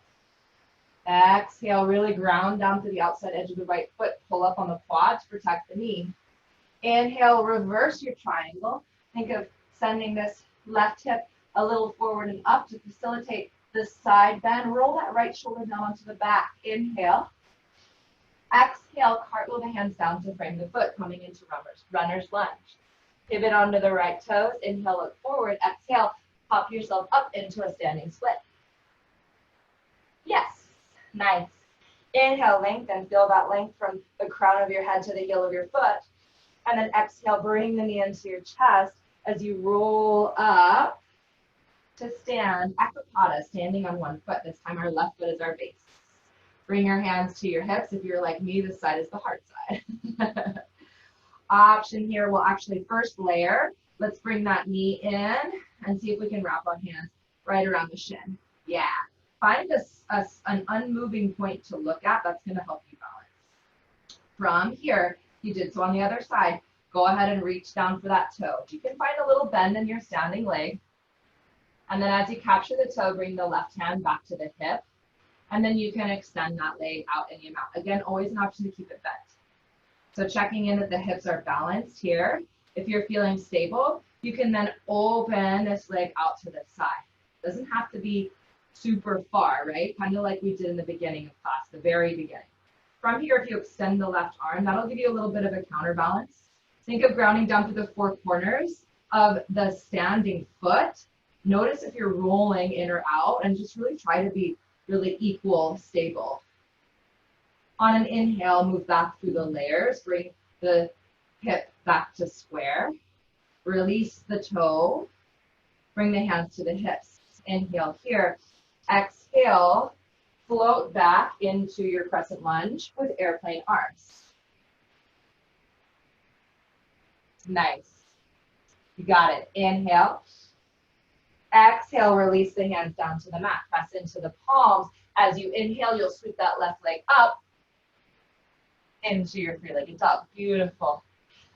Exhale, really ground down to the outside edge of the right foot. Pull up on the quad to protect the knee. Inhale, reverse your triangle. Think of sending this left hip a little forward and up to facilitate the side bend. Roll that right shoulder down onto the back. Inhale. Exhale, cartwheel the hands down to frame the foot, coming into runner's lunge. Pivot onto the right toes. Inhale, look forward. Exhale, pop yourself up into a standing split. Yes, nice. Inhale, lengthen. Feel that length from the crown of your head to the heel of your foot. And then exhale, bring the knee into your chest as you roll up to stand, Ekapada, standing on one foot. This time our left foot is our base. Bring your hands to your hips. If you're like me, this side is the hard side. Option here, we'll actually first layer. Let's bring that knee in and see if we can wrap our hands right around the shin. Yeah. Find an unmoving point to look at. That's going to help you balance. From here, you did so on the other side. Go ahead and reach down for that toe. You can find a little bend in your standing leg. And then as you capture the toe, bring the left hand back to the hip. And then you can extend that leg out in the amount. Again, always an option to keep it bent. So checking in that the hips are balanced here. If you're feeling stable, you can then open this leg out to the side. Doesn't have to be super far, right? Kind of like we did in the beginning of class, the very beginning. From here, if you extend the left arm, that'll give you a little bit of a counterbalance. Think of grounding down to the four corners of the standing foot. Notice if you're rolling in or out, and just really try to be really equal, stable. On an inhale, move back through the layers. Bring the hip back to square. Release the toe. Bring the hands to the hips. Inhale here. Exhale, float back into your crescent lunge with airplane arms. Nice. You got it. Inhale. Exhale, release the hands down to the mat. Press into the palms. As you inhale, you'll sweep that left leg up into your three-legged dog. Beautiful.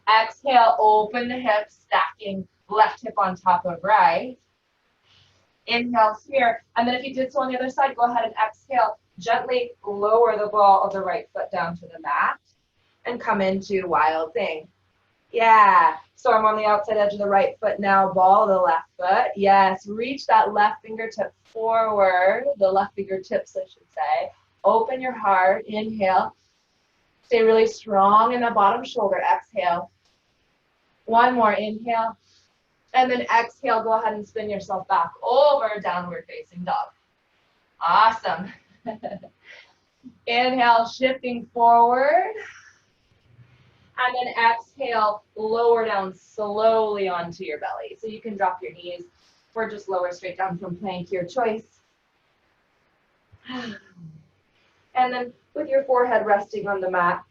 Exhale, open the hips, stacking left hip on top of right. Inhale here, and then if you did so on the other side, go ahead and exhale. Gently lower the ball of the right foot down to the mat and come into wild thing. Yeah. So I'm on the outside edge of the right foot now. Ball the left foot. Yes. Reach that left fingertip forward. The left fingertips, I should say. Open your heart. Inhale. Stay really strong in the bottom shoulder. Exhale. One more. Inhale. And then exhale. Go ahead and spin yourself back over downward facing dog. Awesome. Inhale, shifting forward. And then exhale, lower down slowly onto your belly. So you can drop your knees or just lower straight down from plank, your choice. And then with your forehead resting on the mat,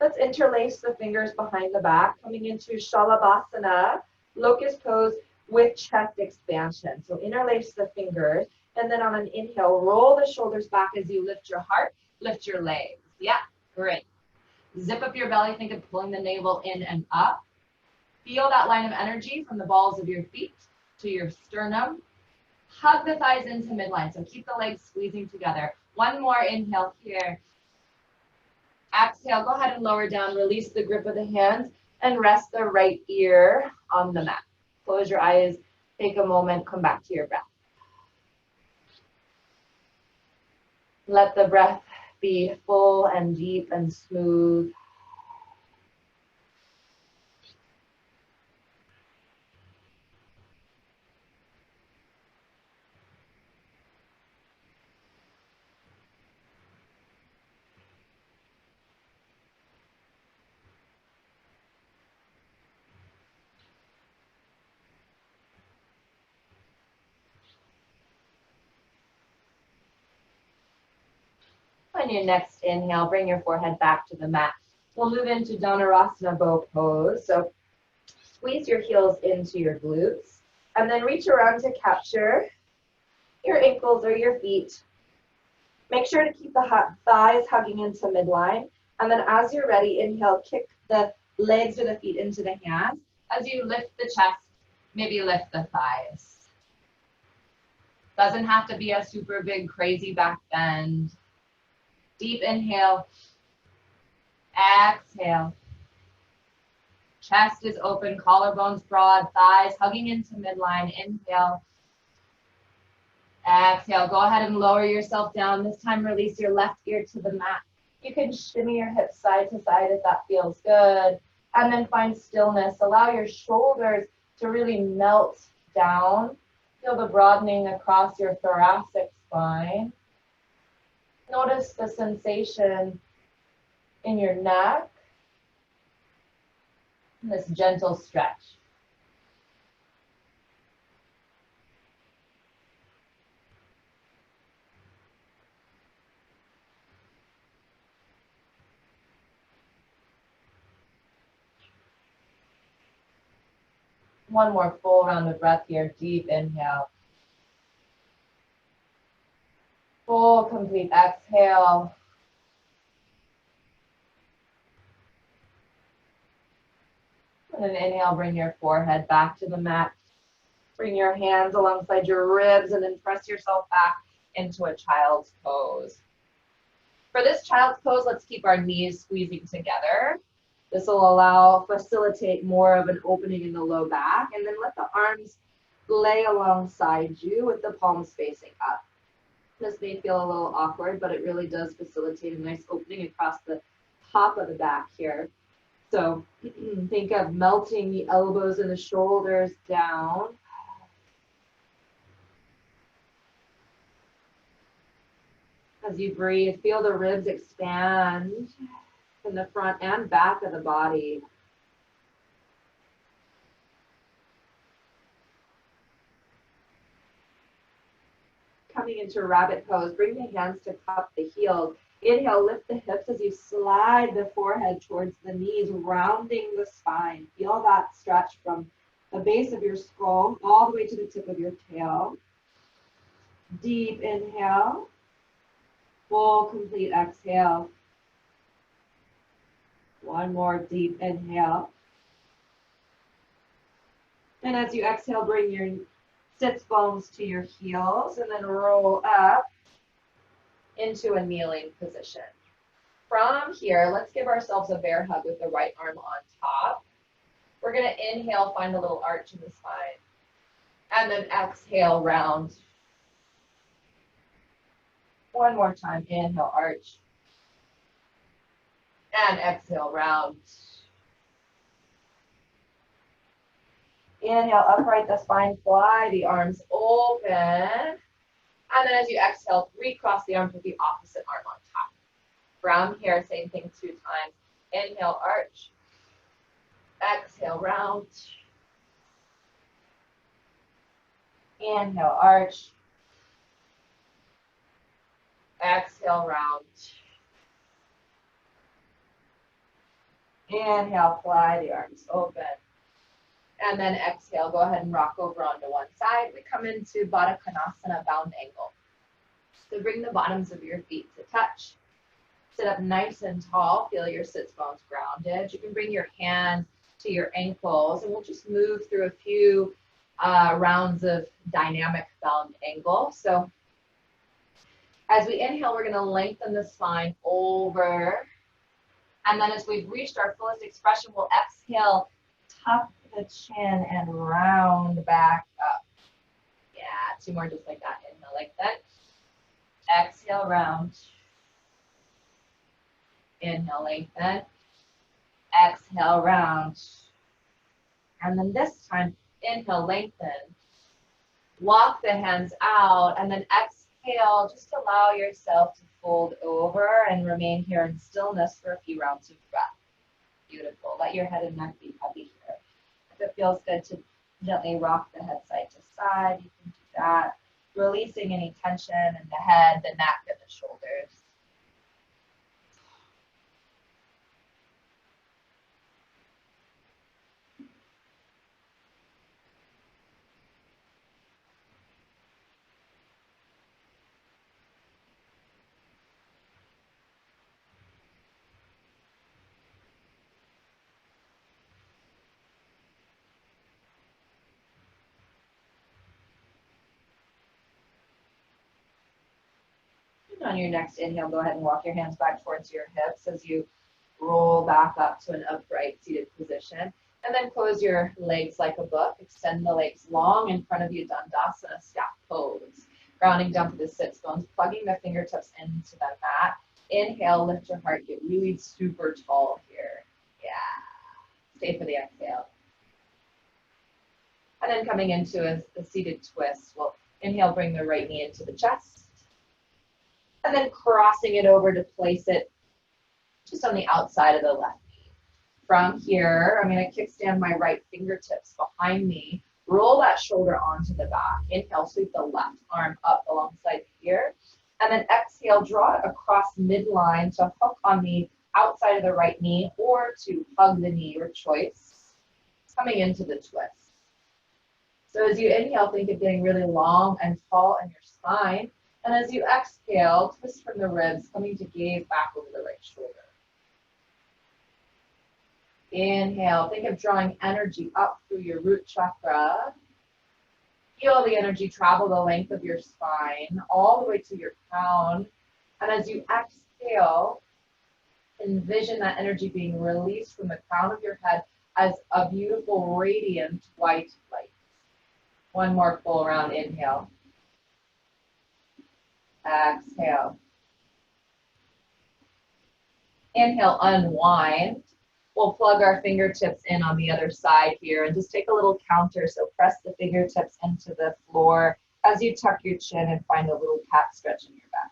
let's interlace the fingers behind the back, coming into Shalabhasana, locust pose with chest expansion. So interlace the fingers, and then on an inhale, roll the shoulders back as you lift your heart, lift your legs. Yeah, great. Zip up your belly, think of pulling the navel in and up. Feel that line of energy from the balls of your feet to your sternum. Hug the thighs into midline, so keep the legs squeezing together. One more inhale here. Exhale, go ahead and lower down, release the grip of the hands, and rest the right ear on the mat. Close your eyes, take a moment, come back to your breath. Let the breath be full and deep and smooth. On your next inhale, bring your forehead back to the mat. We'll move into Dhanurasana bow pose. So squeeze your heels into your glutes and then reach around to capture your ankles or your feet. Make sure to keep the thighs hugging into midline. And then as you're ready, inhale, kick the legs or the feet into the hands. As you lift the chest, maybe lift the thighs. Doesn't have to be a super big, crazy back bend. Deep inhale, exhale. Chest is open, collarbones broad, thighs hugging into midline. Inhale, exhale. Go ahead and lower yourself down. This time, release your left ear to the mat. You can shimmy your hips side to side if that feels good. And then find stillness. Allow your shoulders to really melt down. Feel the broadening across your thoracic spine. Notice the sensation in your neck, and this gentle stretch. One more full round of breath here, deep inhale. Full, complete exhale. And then inhale, bring your forehead back to the mat. Bring your hands alongside your ribs and then press yourself back into a child's pose. For this child's pose, let's keep our knees squeezing together. This will facilitate more of an opening in the low back. And then let the arms lay alongside you with the palms facing up. This may feel a little awkward, but it really does facilitate a nice opening across the top of the back here. So think of melting the elbows and the shoulders down. As you breathe, feel the ribs expand in the front and back of the body. Coming into rabbit pose, bring the hands to cup the heels. Inhale, lift the hips as you slide the forehead towards the knees, rounding the spine. Feel that stretch from the base of your skull all the way to the tip of your tail. Deep inhale. Full, complete exhale. One more deep inhale. And as you exhale, bring your sits bones to your heels and then roll up into a kneeling position. From here, let's give ourselves a bear hug with the right arm on top. We're going to inhale, find a little arch in the spine. And then exhale, round. One more time, inhale, arch. And exhale, round. Inhale, upright the spine, fly the arms open. And then as you exhale, recross the arms with the opposite arm on top. From here, same thing 2 times. Inhale, arch. Exhale, round. Inhale, arch. Exhale, round. Inhale, fly the arms open. And then exhale, go ahead and rock over onto one side. We come into Baddha Konasana, bound angle. So bring the bottoms of your feet to touch. Sit up nice and tall. Feel your sits bones grounded. You can bring your hands to your ankles, and we'll just move through a few rounds of dynamic bound angle. So as we inhale, we're going to lengthen the spine over. And then as we've reached our fullest expression, we'll exhale, tuck the chin and round back up. Yeah, 2 more just like that. Inhale like that. Exhale, round. Inhale, lengthen. Exhale, round. And then this time, inhale, lengthen. Walk the hands out, and then exhale. Just allow yourself to fold over and remain here in stillness for a few rounds of breath. Beautiful. Let your head and neck be heavy here. If it feels good to gently rock the head side to side, you can do that. Releasing any tension in the head, the neck, and the shoulders. On your next inhale, go ahead and walk your hands back towards your hips as you roll back up to an upright seated position. And then close your legs like a book. Extend the legs long in front of you, Dandasana, staff pose. Grounding down to the sits bones, plugging the fingertips into the mat. Inhale, lift your heart, get really super tall here. Yeah. Stay for the exhale. And then coming into a seated twist, we'll inhale, bring the right knee into the chest. And then crossing it over to place it just on the outside of the left knee. From here, I'm going to kickstand my right fingertips behind me. Roll that shoulder onto the back. Inhale, sweep the left arm up alongside the ear. And then exhale, draw it across midline to hook on the outside of the right knee or to hug the knee, your choice. Coming into the twist. So as you inhale, think of getting really long and tall in your spine. And as you exhale, twist from the ribs, coming to gaze back over the right shoulder. Inhale, think of drawing energy up through your root chakra. Feel the energy travel the length of your spine, all the way to your crown. And as you exhale, envision that energy being released from the crown of your head as a beautiful, radiant white light. One more full round, inhale. Exhale. Inhale, unwind. We'll plug our fingertips in on the other side here and just take a little counter. So press the fingertips into the floor as you tuck your chin and find a little cat stretch in your back.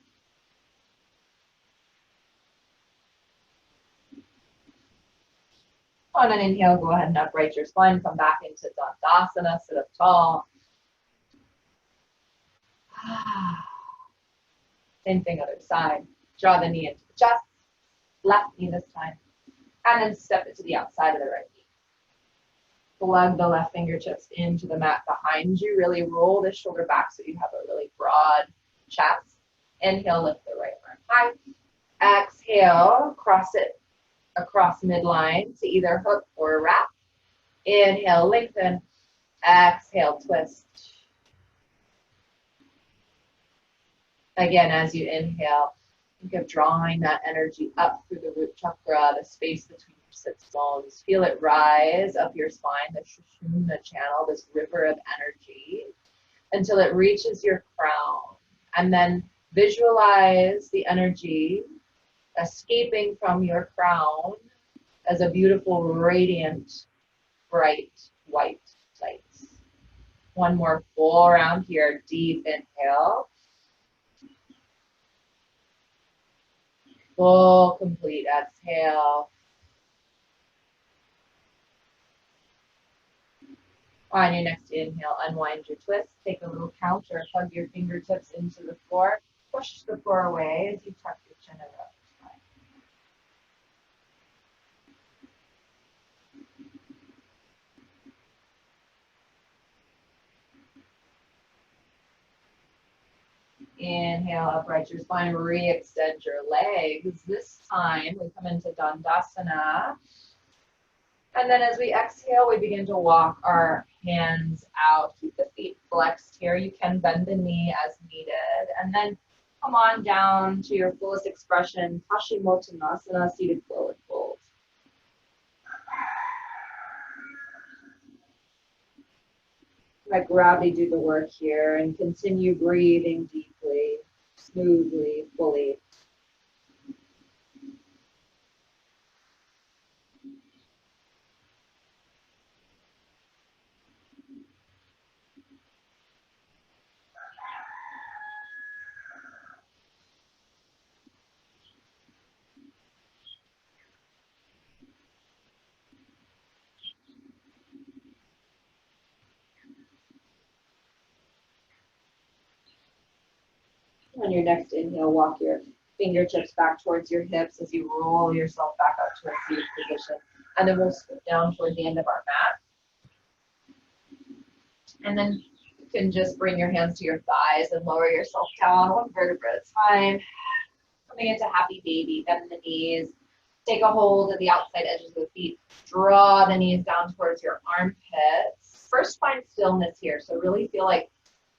On an inhale, go ahead and upright your spine. Come back into Dandasana, sit up tall. Same thing, other side. Draw the knee into the chest. Left knee this time. And then step it to the outside of the right knee. Plug the left fingertips into the mat behind you. Really roll the shoulder back so you have a really broad chest. Inhale, lift the right arm high. Exhale, cross it across midline to either hook or wrap. Inhale, lengthen. Exhale, twist. Again, as you inhale, Think of drawing that energy up through the root chakra, the space between your sits bones. Feel it rise up your spine, the Sushumna channel, this river of energy, until it reaches your crown. And then visualize the energy escaping from your crown as a beautiful, radiant, bright, white light. One more full round here. Deep inhale. Full, complete exhale. On your next inhale, unwind your twist. Take a little couch or hug your fingertips into the floor. Push the floor away as you tuck your chin up. Inhale, upright your spine, re-extend your legs. This time we come into Dandasana. And then as we exhale, we begin to walk our hands out. Keep the feet flexed here. You can bend the knee as needed. And then come on down to your fullest expression, Paschimottanasana, seated forward fold. Let gravity do the work here and continue breathing deeply, smoothly, fully. On your next inhale, walk your fingertips back towards your hips as you roll yourself back up to a seated position. And then we'll scoot down toward the end of our mat. And then you can just bring your hands to your thighs and lower yourself down one vertebra at a time. Coming into happy baby, bend the knees. Take a hold of the outside edges of the feet. Draw the knees down towards your armpits. First, find stillness here. So really feel like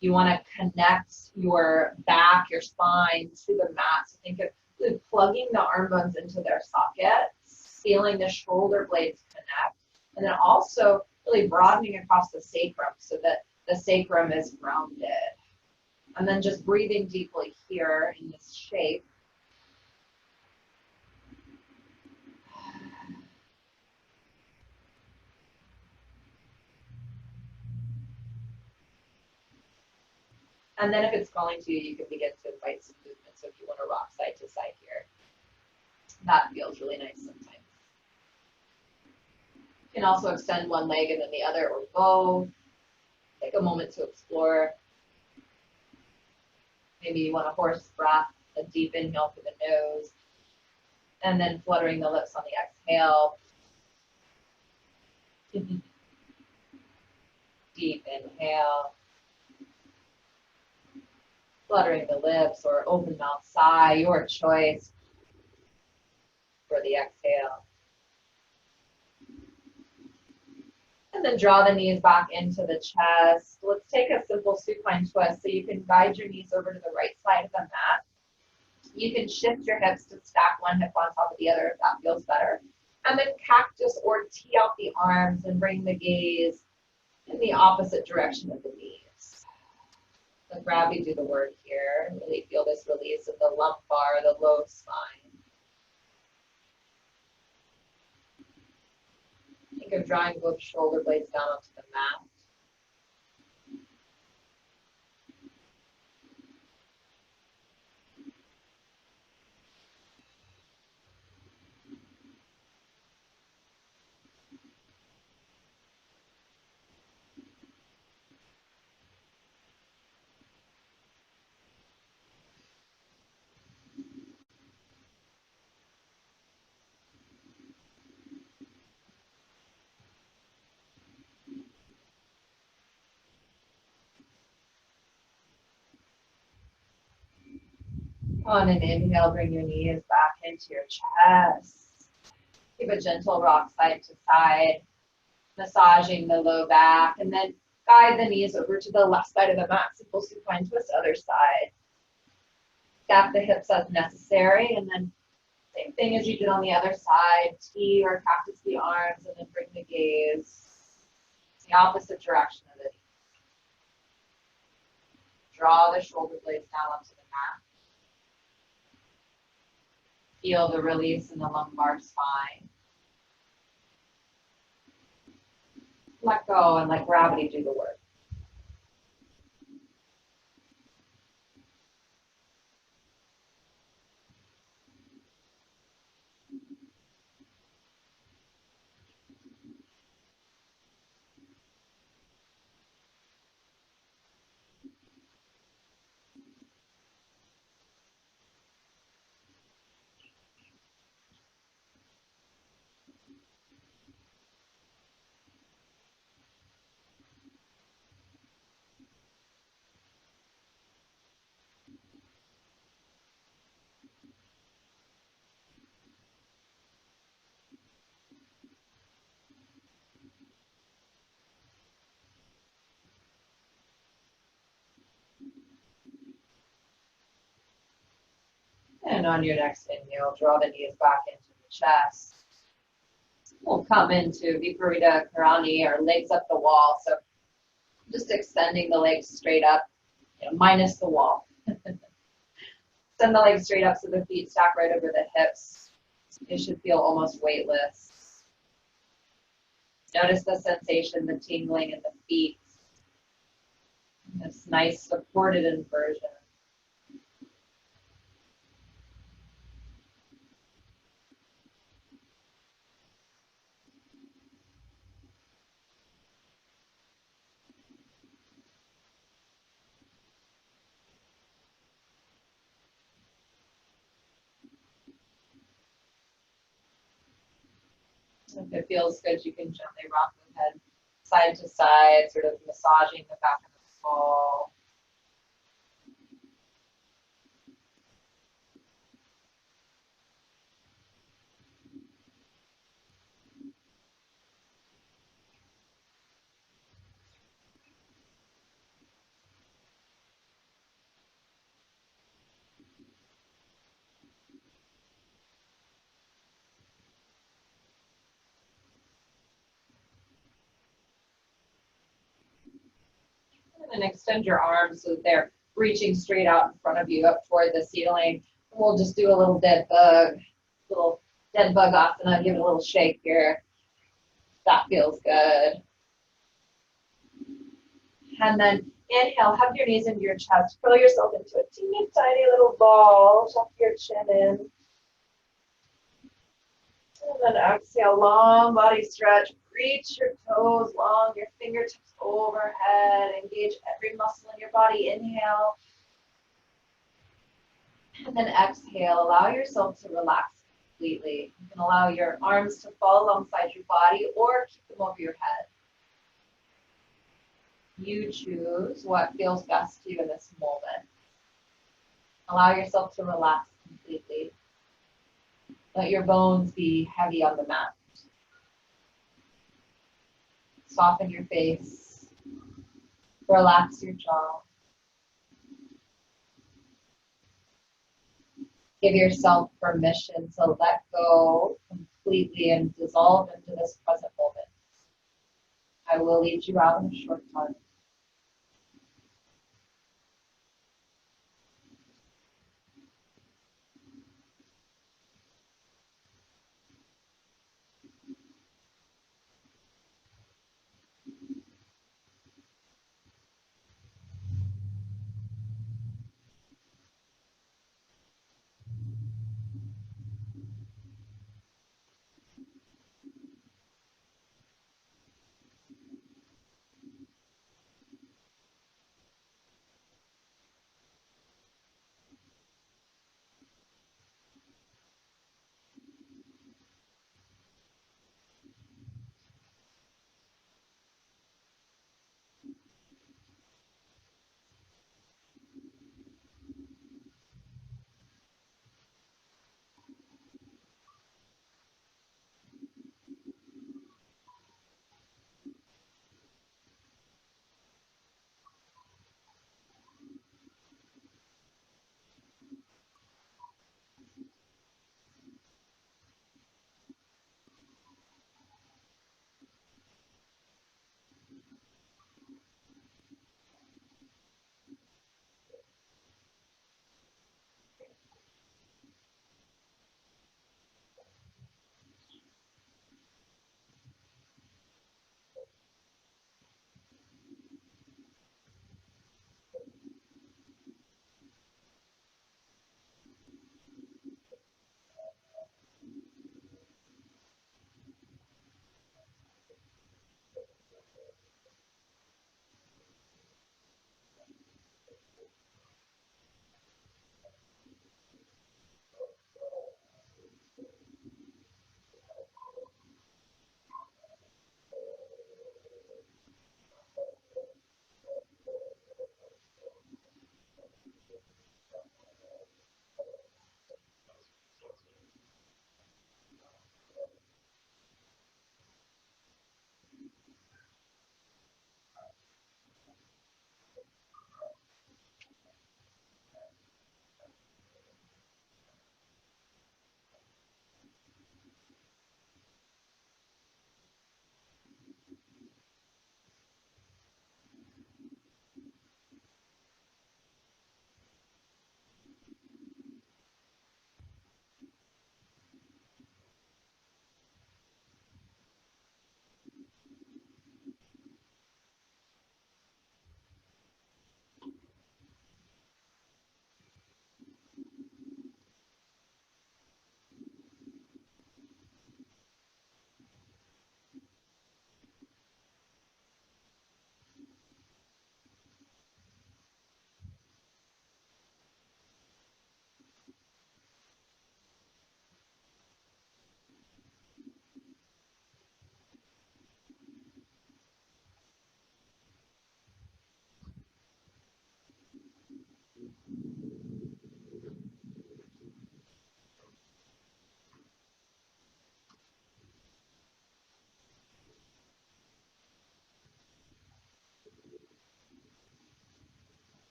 you want to connect your back, your spine to the mat. So think of really plugging the arm bones into their sockets, feeling the shoulder blades connect, and then also really broadening across the sacrum so that the sacrum is rounded. And then just breathing deeply here in this shape. And then if it's calling to you, you can begin to invite some movement. So if you want to rock side to side here, that feels really nice sometimes. You can also extend one leg and then the other, or both. Take a moment to explore. Maybe you want a horse breath, a deep inhale through the nose, and then fluttering the lips on the exhale. Deep inhale. Fluttering the lips or open mouth sigh, your choice for the exhale. And then draw the knees back into the chest. Let's take a simple supine twist. So you can guide your knees over to the right side of the mat. You can shift your hips to stack one hip on top of the other if that feels better. And then cactus or tee out the arms and bring the gaze in the opposite direction of the knees. Let gravity do the work here. Really feel this release of the lumbar, the low spine. Think of drawing both shoulder blades down onto the mat. On an inhale, bring your knees back into your chest. Give a gentle rock side to side, massaging the low back, and then guide the knees over to the left side of the mat. Simple supine twist, other side. Gap the hips as necessary, and then same thing as you did on the other side. T or cactus the arms, and then bring the gaze the opposite direction of it. Draw the shoulder blades down onto the mat. Feel the release in the lumbar spine. Let go and let gravity do the work. And on your next inhale, draw the knees back into the chest. We'll come into Viparita Karani, or legs up the wall. So just extending the legs straight up, minus the wall. Send the legs straight up so the feet stack right over the hips. It should feel almost weightless. Notice the sensation, the tingling in the feet. This nice supported inversion. If it feels good, you can gently rock the head side to side, sort of massaging the back of the skull. And then extend your arms so that they're reaching straight out in front of you, up toward the ceiling. And we'll just do a little dead bug asana. Give it a little shake here. That feels good. And then inhale, hug your knees into your chest. Curl yourself into a teeny tiny little ball. Tuck your chin in. And then exhale, long body stretch. Reach your toes long, your fingertips overhead. Engage every muscle in your body. Inhale. And then exhale, allow yourself to relax completely. You can allow your arms to fall alongside your body or keep them over your head. You choose what feels best to you in this moment. Allow yourself to relax completely. Let your bones be heavy on the mat. Soften your face. Relax your jaw. Give yourself permission to let go completely and dissolve into this present moment. I will lead you out in a short time.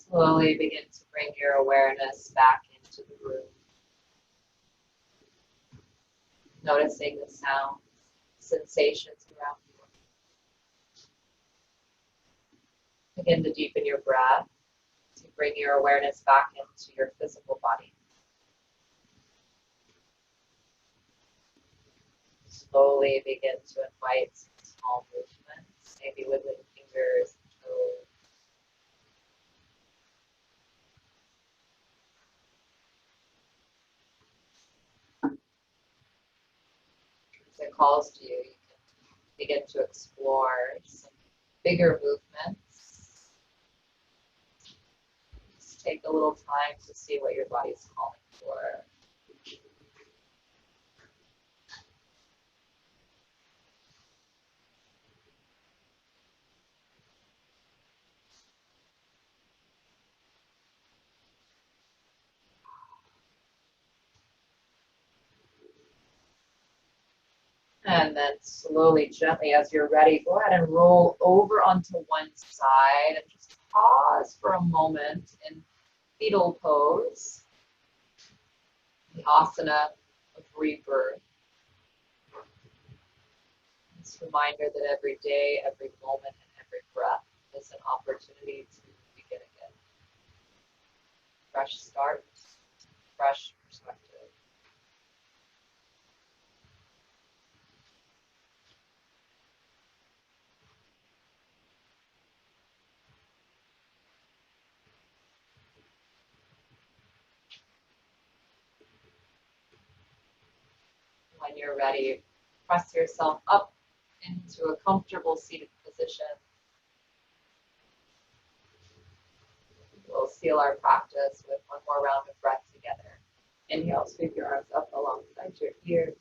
Slowly begin to bring your awareness back into the room. Noticing the sounds, sensations around you. Begin to deepen your breath to bring your awareness back into your physical body. Slowly begin to invite some small movements, maybe wiggling fingers and toes. As it calls to you, you can begin to explore some bigger movements. Just take a little time to see what your body's calling for. And then slowly, gently, as you're ready, go ahead and roll over onto one side and just pause for a moment in fetal pose, the asana of rebirth. This reminder that every day, every moment, and every breath is an opportunity to begin again. Fresh start, fresh perspective. When you're ready, press yourself up into a comfortable seated position. We'll seal our practice with one more round of breath together. Inhale, sweep your arms up alongside your ears.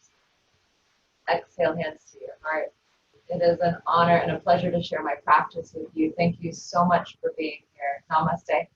Exhale, hands to your heart. It is an honor and a pleasure to share my practice with you. Thank you so much for being here. Namaste.